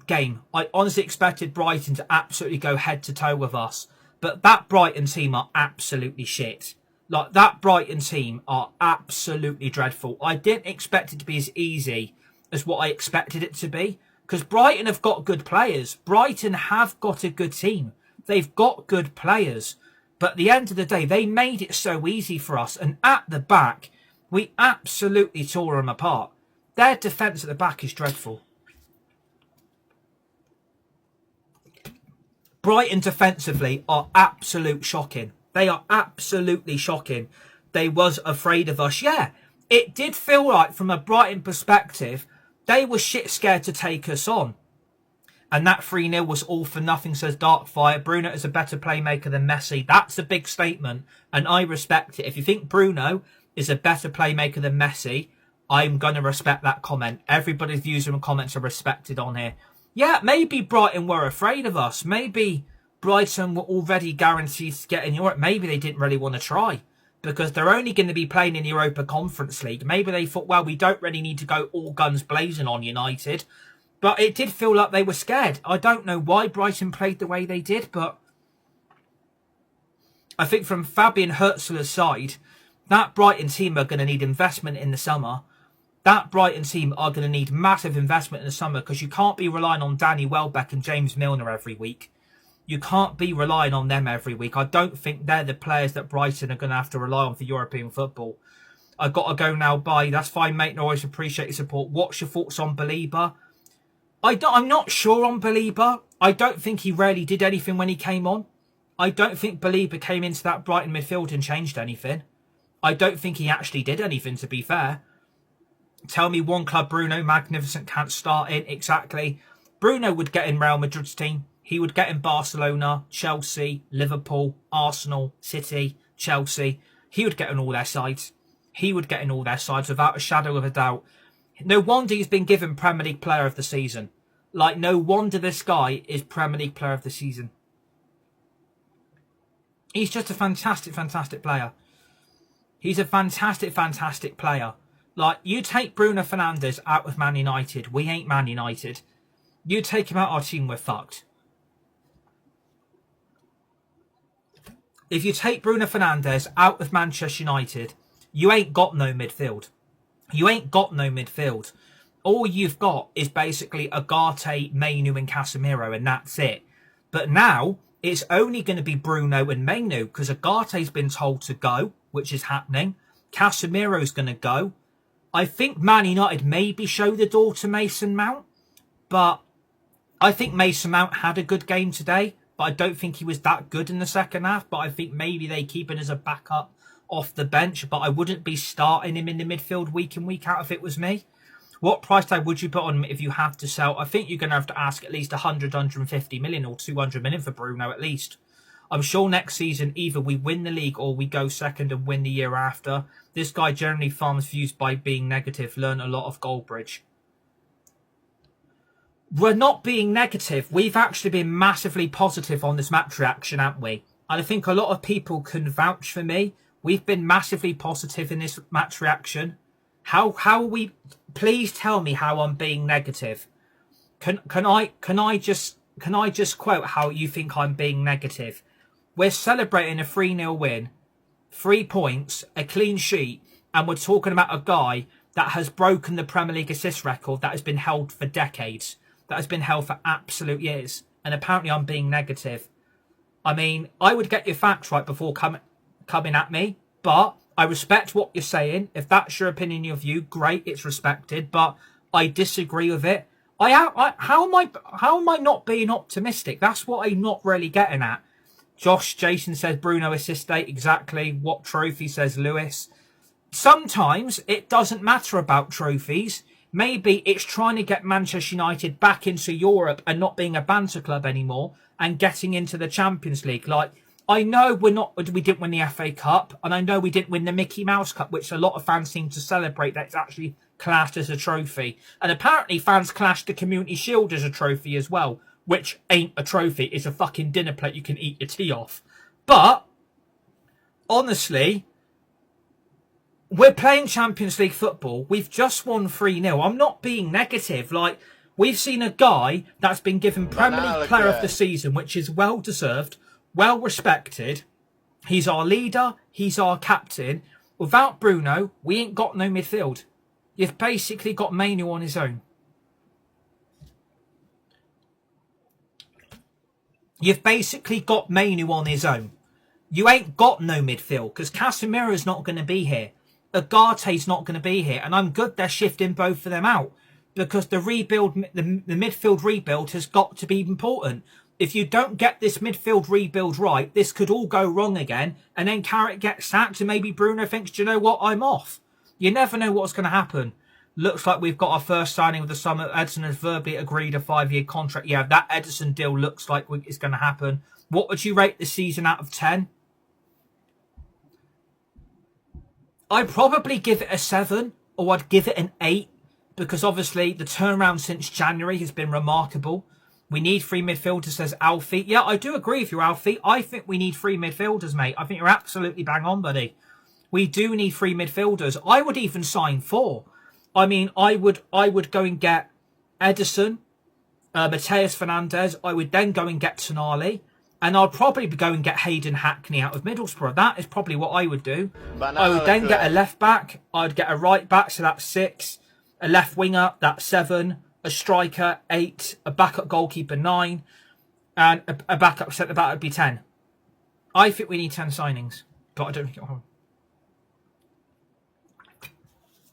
game. I honestly expected Brighton to absolutely go head to toe with us. But that Brighton team are absolutely shit. Like, that Brighton team are absolutely dreadful. I didn't expect it to be as easy as what I expected it to be, because Brighton have got good players. Brighton have got a good team. They've got good players. But at the end of the day, they made it so easy for us. And at the back, we absolutely tore them apart. Their defence at the back is dreadful. Brighton defensively are absolute shocking. They are absolutely shocking. They was afraid of us. Yeah, it did feel like, from a Brighton perspective, they were shit scared to take us on. And that 3-0 was all for nothing, says Darkfire. Bruno is a better playmaker than Messi. That's a big statement, and I respect it. If you think Bruno is a better playmaker than Messi, I'm going to respect that comment. Everybody's views and comments are respected on here. Yeah, maybe Brighton were afraid of us. Maybe Brighton were already guaranteed to get in Europe. Maybe they didn't really want to try, because they're only going to be playing in the Europa Conference League. Maybe they thought, well, we don't really need to go all guns blazing on United. But it did feel like they were scared. I don't know why Brighton played the way they did, but I think from Fabian Hurtzler's side, that Brighton team are going to need investment in the summer. That Brighton team are going to need massive investment in the summer, because you can't be relying on Danny Welbeck and James Milner every week. You can't be relying on them every week. I don't think they're the players that Brighton are going to have to rely on for European football. I've got to go now. Bye. That's fine, mate. I always appreciate your support. What's your thoughts on Belieber? I'm not sure on Belieber. I don't think he really did anything when he came on. I don't think Belieber came into that Brighton midfield and changed anything. I don't think he actually did anything, to be fair. Tell me one club Bruno Magnificent can't start in. Exactly. Bruno would get in Real Madrid's team. He would get in Barcelona, Chelsea, Liverpool, Arsenal, City, Chelsea. He would get in all their sides. He would get in all their sides without a shadow of a doubt. No wonder he's been given Premier League Player of the Season. Like, no wonder this guy is Premier League Player of the Season. He's just a fantastic, fantastic player. He's a fantastic, fantastic player. Like, you take Bruno Fernandes out of Man United, we ain't Man United. You take him out of our team, we're fucked. If you take Bruno Fernandes out of Manchester United, you ain't got no midfield. You ain't got no midfield. All you've got is basically Agate, Mainu and Casemiro, and that's it. But now, it's only going to be Bruno and Mainu, because Agate's been told to go, which is happening. Casemiro's going to go. I think Man United maybe show the door to Mason Mount, but I think Mason Mount had a good game today, but I don't think he was that good in the second half. But I think maybe they keep him as a backup off the bench, but I wouldn't be starting him in the midfield week in, week out if it was me. What price tag would you put on him if you have to sell? I think you're going to have to ask at least 100, 150 million or 200 million for Bruno at least. I'm sure next season either we win the league or we go second and win the year after. This guy generally farms views by being negative. Learn a lot of Goldbridge. We're not being negative. We've actually been massively positive on this match reaction, haven't we? And I think a lot of people can vouch for me. We've been massively positive in this match reaction. How are we? Please tell me how I'm being negative. Can I just quote how you think I'm being negative? We're celebrating a 3-0 win, 3 points, a clean sheet, and we're talking about a guy that has broken the Premier League assist record that has been held for decades, that has been held for absolute years, and apparently I'm being negative. I mean, I would get your facts right before coming at me, but I respect what you're saying. If that's your opinion, your view, great, it's respected. But I disagree with it. How am I not being optimistic? That's what I'm not really getting at. Jason says Bruno assist date. Exactly. What trophy, says Lewis. Sometimes it doesn't matter about trophies. Maybe it's trying to get Manchester United back into Europe and not being a banter club anymore and getting into the Champions League. Like, I know we didn't win the FA Cup, and I know we didn't win the Mickey Mouse Cup, which a lot of fans seem to celebrate. That's actually classed as a trophy. And apparently fans classed the Community Shield as a trophy as well, which ain't a trophy. It's a fucking dinner plate you can eat your tea off. But, honestly, we're playing Champions League football. We've just won 3-0. I'm not being negative. Like, we've seen a guy that's been given Premier League Player of the Season, which is well-deserved, well-respected. He's our leader. He's our captain. Without Bruno, we ain't got no midfield. You've basically got Mainu on his own. You've basically got Mainu on his own. You ain't got no midfield because Casemiro's not going to be here. Agate's not going to be here. And I'm good they're shifting both of them out because the rebuild, the midfield rebuild has got to be important. If you don't get this midfield rebuild right, this could all go wrong again. And then Carrick gets sacked and maybe Bruno thinks, do you know what, I'm off. You never know what's going to happen. Looks like we've got our first signing with the summer. Edison has verbally agreed a 5-year contract. Yeah, that Edison deal looks like it's going to happen. What would you rate the season out of 10? I'd probably give it a 7 or I'd give it an 8 because obviously the turnaround since January has been remarkable. We need 3 midfielders, says Alfie. Yeah, I do agree with you, Alfie. I think we need 3 midfielders, mate. I think you're absolutely bang on, buddy. We do need 3 midfielders. I would even sign 4. I mean, I would go and get Edison, Mateus Fernandes. I would then go and get Tonali. And I'd probably go and get Hayden Hackney out of Middlesbrough. That is probably what I would do. I would then get a left back. I'd get a right back, so that's 6. A left winger, that's 7. A striker, 8. A backup goalkeeper, 9. And a backup centre back would be 10. I think we need 10 signings. But I don't think it'll happen.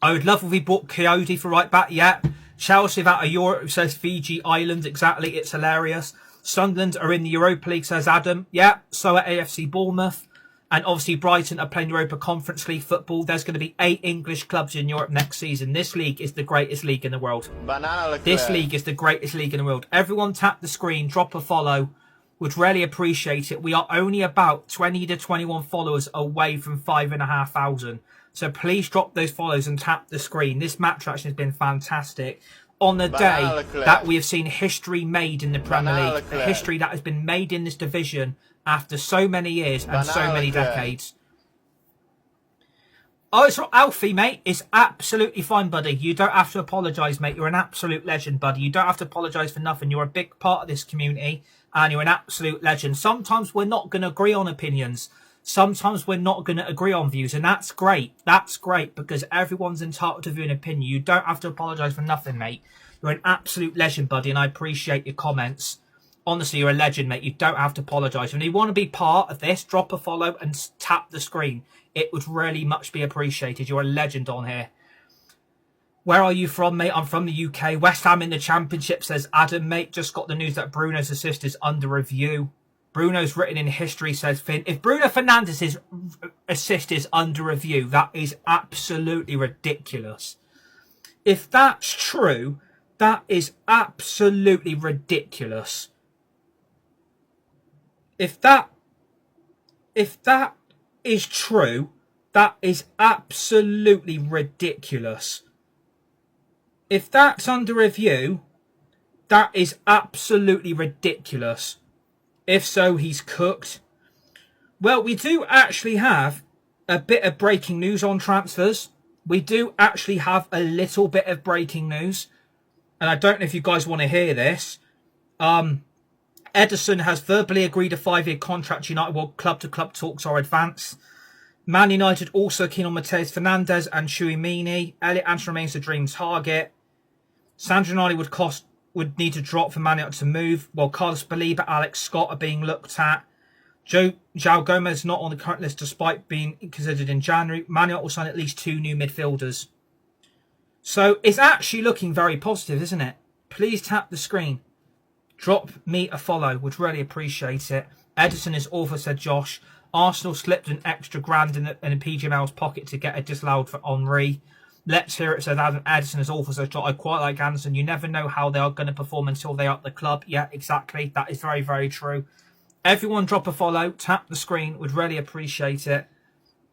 I would love if we bought Coyote for right back. Yeah. Chelsea out of Europe, says Fiji Islands. Exactly. It's hilarious. Sunderland are in the Europa League, says Adam. Yeah. So are AFC Bournemouth. And obviously Brighton are playing Europa Conference League football. There's going to be 8 English clubs in Europe next season. This league is the greatest league in the world. This league is the greatest league in the world. Everyone tap the screen, drop a follow. Would really appreciate it. We are only about 20 to 21 followers away from 5,500. So please drop those follows and tap the screen. This match reaction has been fantastic. On the day that we have seen history made in the Premier League. A history that has been made in this division after so many years and so many decades. Oh, it's not Alfie, mate. It's absolutely fine, buddy. You don't have to apologise, mate. You're an absolute legend, buddy. You don't have to apologise for nothing. You're a big part of this community and you're an absolute legend. Sometimes we're not going to agree on opinions. Sometimes we're not going to agree on views, and that's great. That's great because everyone's entitled to view an opinion. You don't have to apologise for nothing, mate. You're an absolute legend, buddy, and I appreciate your comments. Honestly, you're a legend, mate. You don't have to apologise. When you want to be part of this, drop a follow and tap the screen. It would really much be appreciated. You're a legend on here. Where are you from, mate? I'm from the UK. West Ham in the Championship, says Adam, mate. Just got the news that Bruno's assist is under review. Bruno's written in history, says Finn. If Bruno Fernandes' assist is under review, that is absolutely ridiculous. If that's true, that is absolutely ridiculous. If that is true, that is absolutely ridiculous. If that's under review, that is absolutely ridiculous. If so, he's cooked. Well, we do actually have a bit of breaking news on transfers. We do actually have a little bit of breaking news. And I don't know if you guys want to hear this. Edison has verbally agreed a 5-year contract. United, well, club-to-club talks are advanced. Man United also keen on Mateus Fernandes and Shuimini. Elliot Anderson remains the dream target. Sandro Tonali would need to drop for Man United to move, while Carlos Baliba, Alex Scott are being looked at. João Gomez not on the current list despite being considered in January. Man United will sign at least 2 new midfielders. So it's actually looking very positive, isn't it? Please tap the screen. Drop me a follow. Would really appreciate it. Edison is awful, said Josh. Arsenal slipped an extra grand in a PGML's pocket to get a disallowed for Henri. Let's hear it, said Adam. Edison is awful, said Josh. I quite like Anderson. You never know how they are going to perform until they are at the club. Yeah, exactly. That is very, very true. Everyone drop a follow. Tap the screen. Would really appreciate it.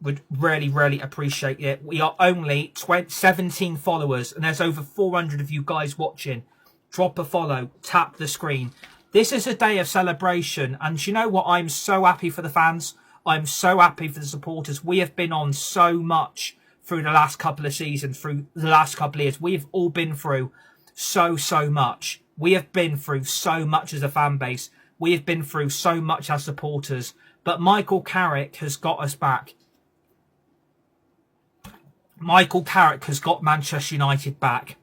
Would really, really appreciate it. We are only 17 followers and there's over 400 of you guys watching. Drop a follow. Tap the screen. This is a day of celebration. And you know what? I'm so happy for the fans. I'm so happy for the supporters. We have been on so much through the last couple of seasons, through the last couple of years. We've all been through so much. We have been through so much as a fan base. We have been through so much as supporters. But Michael Carrick has got us back. Michael Carrick has got Manchester United back.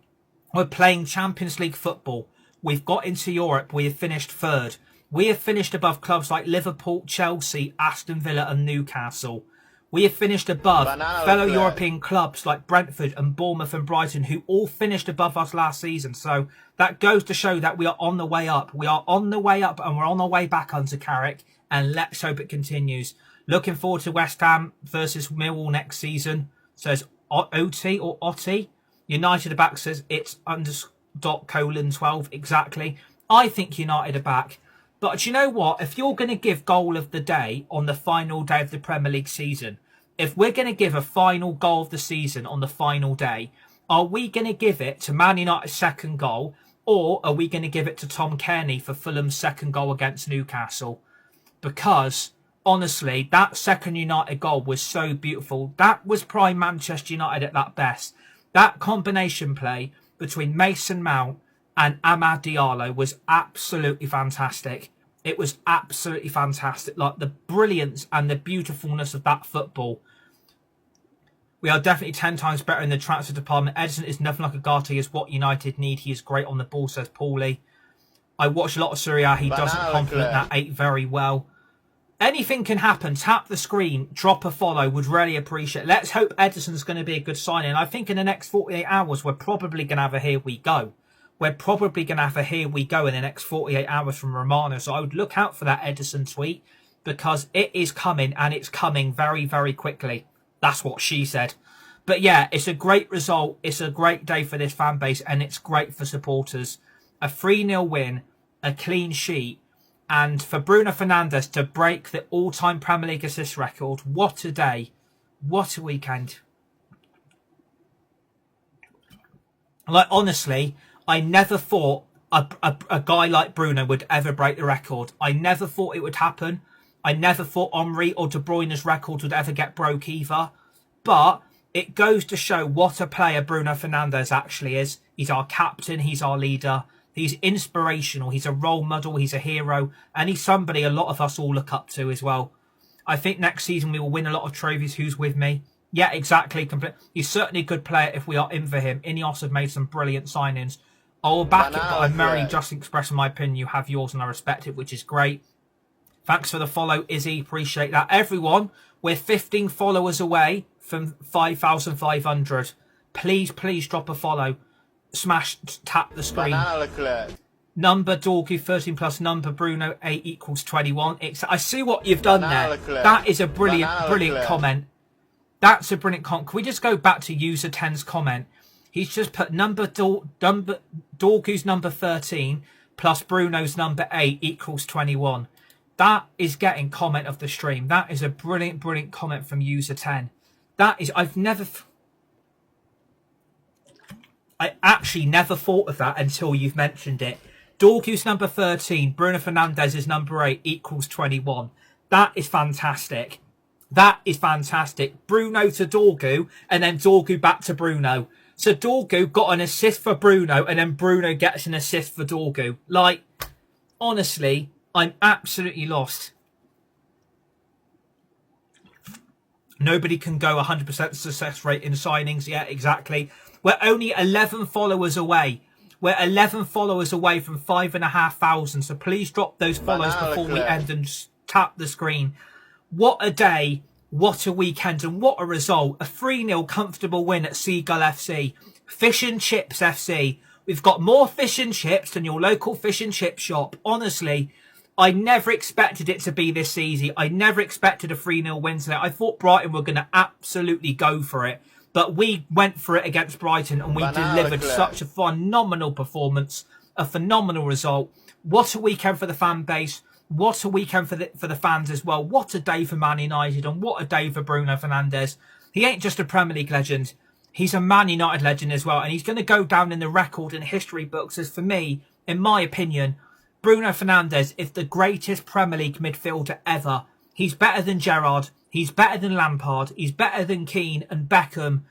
We're playing Champions League football. We've got into Europe. We have finished third. We have finished above clubs like Liverpool, Chelsea, Aston Villa and Newcastle. We have finished above fellow European clubs like Brentford and Bournemouth and Brighton, who all finished above us last season. So that goes to show that we are on the way up. We are on the way up and we're on the way back under Carrick. And let's hope it continues. Looking forward to West Ham versus Millwall next season. Says OT or Otti. United are back, says it's _:12. Exactly. I think United are back. But you know what? If you're going to give goal of the day on the final day of the Premier League season, if we're going to give a final goal of the season on the final day, are we going to give it to Man United's second goal, or are we going to give it to Tom Kearney for Fulham's second goal against Newcastle? Because honestly, that second United goal was so beautiful. That was prime Manchester United at that best. That combination play between Mason Mount and Amad Diallo was absolutely fantastic. It was absolutely fantastic. Like the brilliance and the beautifulness of that football. We are definitely 10 times better in the transfer department. Edison is nothing like Ugarte. He is what United need. He is great on the ball, says Paulie. I watched a lot of Serie A. He doesn't complement that 8 very well. Anything can happen. Tap the screen. Drop a follow. Would really appreciate it. Let's hope Edison's going to be a good signing. I think in the next 48 hours, we're probably going to have a here we go. We're probably going to have a here we go in the next 48 hours from Romano. So I would look out for that Edison tweet because it is coming and it's coming very, very quickly. That's what she said. But yeah, it's a great result. It's a great day for this fan base and it's great for supporters. A 3-0 win, a clean sheet, and for Bruno Fernandes to break the all-time Premier League assist record. What a day. What a weekend. Like, honestly, I never thought a guy like Bruno would ever break the record. I never thought it would happen. I never thought Henri or De Bruyne's record would ever get broke either. But it goes to show what a player Bruno Fernandes actually is. He's our captain. He's our leader. He's inspirational. He's a role model. He's a hero. And he's somebody a lot of us all look up to as well. I think next season we will win a lot of trophies. Who's with me? Yeah, exactly. He's certainly a good player if we are in for him. Ineos have made some brilliant signings. I will back it, but I'm merely just expressing my opinion. You have yours and I respect it, which is great. Thanks for the follow, Izzy. Appreciate that. Everyone, we're 15 followers away from 5,500. Please drop a follow. Tap the screen. Number Dorgu 13 plus number Bruno 8 equals 21. I see what you've done there. That is a brilliant comment. That's a brilliant comment. Can we just go back to user 10's comment? He's just put Dorgu's number 13 plus Bruno's number 8 equals 21. That is getting comment of the stream. That is a brilliant comment from user 10. That is, I actually never thought of that until you've mentioned it. Dorgu's number 13, Bruno Fernandes' number 8 equals 21. That is fantastic. That is fantastic. Bruno to Dorgu and then Dorgu back to Bruno. So Dorgu got an assist for Bruno and then Bruno gets an assist for Dorgu. Like, honestly, I'm absolutely lost. Nobody can go 100% success rate in signings. Yeah, exactly. We're only 11 followers away. We're 11 followers away from 5,500. So please drop those follows before we end and tap the screen. What a day, what a weekend, and what a result. A 3-0 comfortable win at Seagull FC. Fish and Chips FC. We've got more fish and chips than your local fish and chip shop. Honestly, I never expected it to be this easy. I never expected a 3-0 win today. I thought Brighton were going to absolutely go for it. But we went for it against Brighton and we delivered such a phenomenal performance, a phenomenal result. What a weekend for the fan base. What a weekend for the fans as well. What a day for Man United and what a day for Bruno Fernandes. He ain't just a Premier League legend. He's a Man United legend as well. And he's going to go down in the record and history books as, for me, in my opinion, Bruno Fernandes is the greatest Premier League midfielder ever. He's better than Gerrard. He's better than Lampard. He's better than Keane and Beckham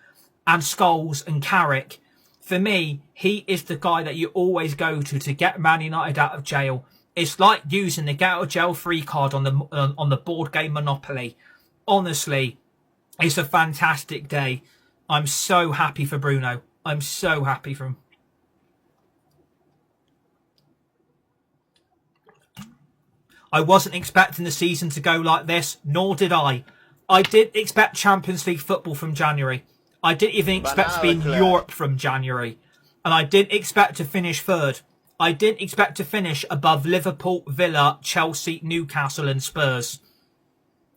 and Scholes and Carrick. For me, he is the guy that you always go to get Man United out of jail. It's like using the get out of jail free card on the board game Monopoly. Honestly, it's a fantastic day. I'm so happy for Bruno. I'm so happy for him. I wasn't expecting the season to go like this, nor did I. I didn't expect Champions League football from January. I didn't even expect to be in Europe from January. And I didn't expect to finish third. I didn't expect to finish above Liverpool, Villa, Chelsea, Newcastle and Spurs.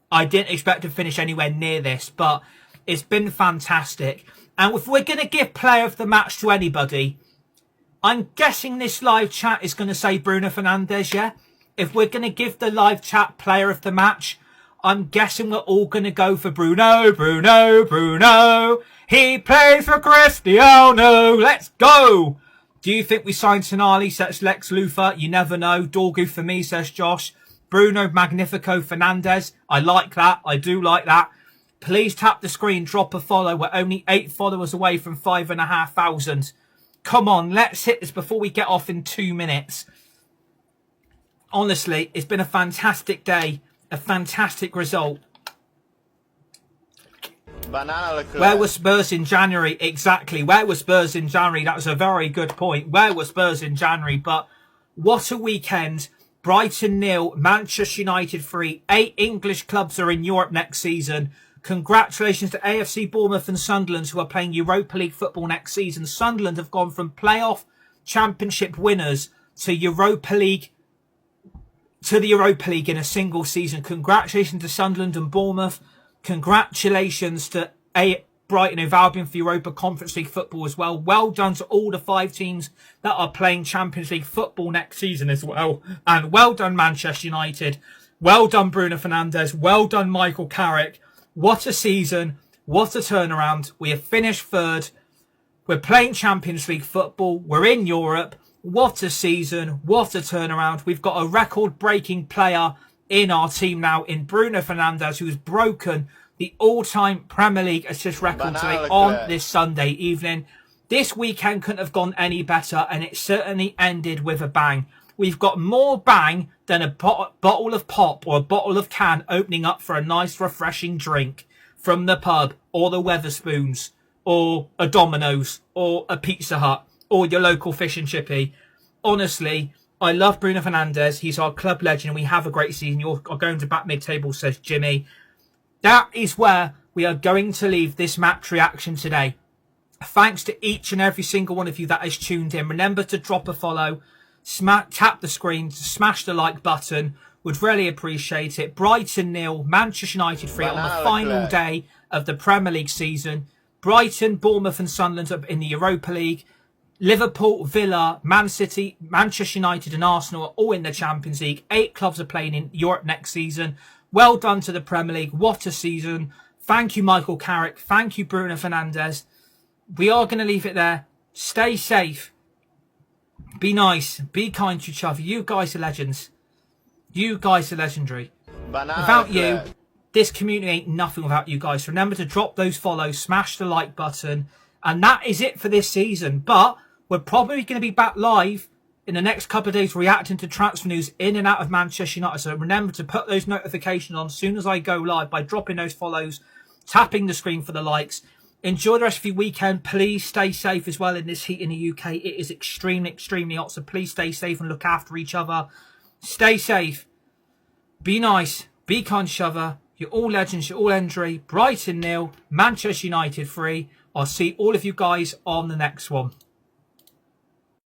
I didn't expect to finish anywhere near this, but it's been fantastic. And if we're going to give player of the match to anybody, I'm guessing this live chat is going to say Bruno Fernandes, yeah? If we're going to give the live chat player of the match, I'm guessing we're all going to go for Bruno, Bruno, Bruno. He plays for Cristiano. Let's go. Do you think we signed Tonali, says Lex Luthor? You never know. Dorgu for me, says Josh. Bruno Magnifico Fernandes. I like that. I do like that. Please tap the screen, drop a follow. We're only 8 followers away from 5,500. Come on, let's hit this before we get off in 2 minutes. Honestly, it's been a fantastic day, a fantastic result. Where were Spurs in January? Exactly. Where were Spurs in January? That was a very good point. Where were Spurs in January? But what a weekend. Brighton 0, Manchester United 3. 8 English clubs are in Europe next season. Congratulations to AFC Bournemouth and Sunderland, who are playing Europa League football next season. Sunderland have gone from playoff championship winners to the Europa League in a single season. Congratulations to Sunderland and Bournemouth. Congratulations to Brighton and Albion for Europa Conference League football as well. Well done to all the 5 teams that are playing Champions League football next season as well. And well done Manchester United. Well done Bruno Fernandes. Well done Michael Carrick. What a season. What a turnaround. We have finished third. We're playing Champions League football. We're in Europe. What a season. What a turnaround. We've got a record-breaking player in our team now in Bruno Fernandes, who's broken the all-time Premier League assist record today on this Sunday evening. This weekend couldn't have gone any better, and it certainly ended with a bang. We've got more bang than a bottle of pop or a bottle of can opening up for a nice refreshing drink from the pub or the Weatherspoons or a Domino's or a Pizza Hut or your local fish and chippy. Honestly, I love Bruno Fernandes. He's our club legend and we have a great season. You're going to back mid-table, says Jimmy. That is where we are going to leave this match reaction today. Thanks to each and every single one of you that has tuned in. Remember to drop a follow, tap the screen, smash the like button. Would really appreciate it. Brighton 0, Manchester United 3 on the final day of the Premier League season. Brighton, Bournemouth and Sunderland up in the Europa League. Liverpool, Villa, Man City, Manchester United and Arsenal are all in the Champions League. 8 clubs are playing in Europe next season. Well done to the Premier League. What a season. Thank you, Michael Carrick. Thank you, Bruno Fernandes. We are going to leave it there. Stay safe. Be nice. Be kind to each other. You guys are legends. You guys are legendary. Without you, this community ain't nothing without you guys. Remember to drop those follows, smash the like button. And that is it for this season. But we're probably going to be back live in the next couple of days reacting to transfer news in and out of Manchester United. So remember to put those notifications on as soon as I go live by dropping those follows, tapping the screen for the likes. Enjoy the rest of your weekend. Please stay safe as well in this heat in the UK. It is extremely, extremely hot. So please stay safe and look after each other. Stay safe. Be nice. Be kind, shover. You're all legends. You're all legendary. Brighton 0. Manchester United 3. I'll see all of you guys on the next one.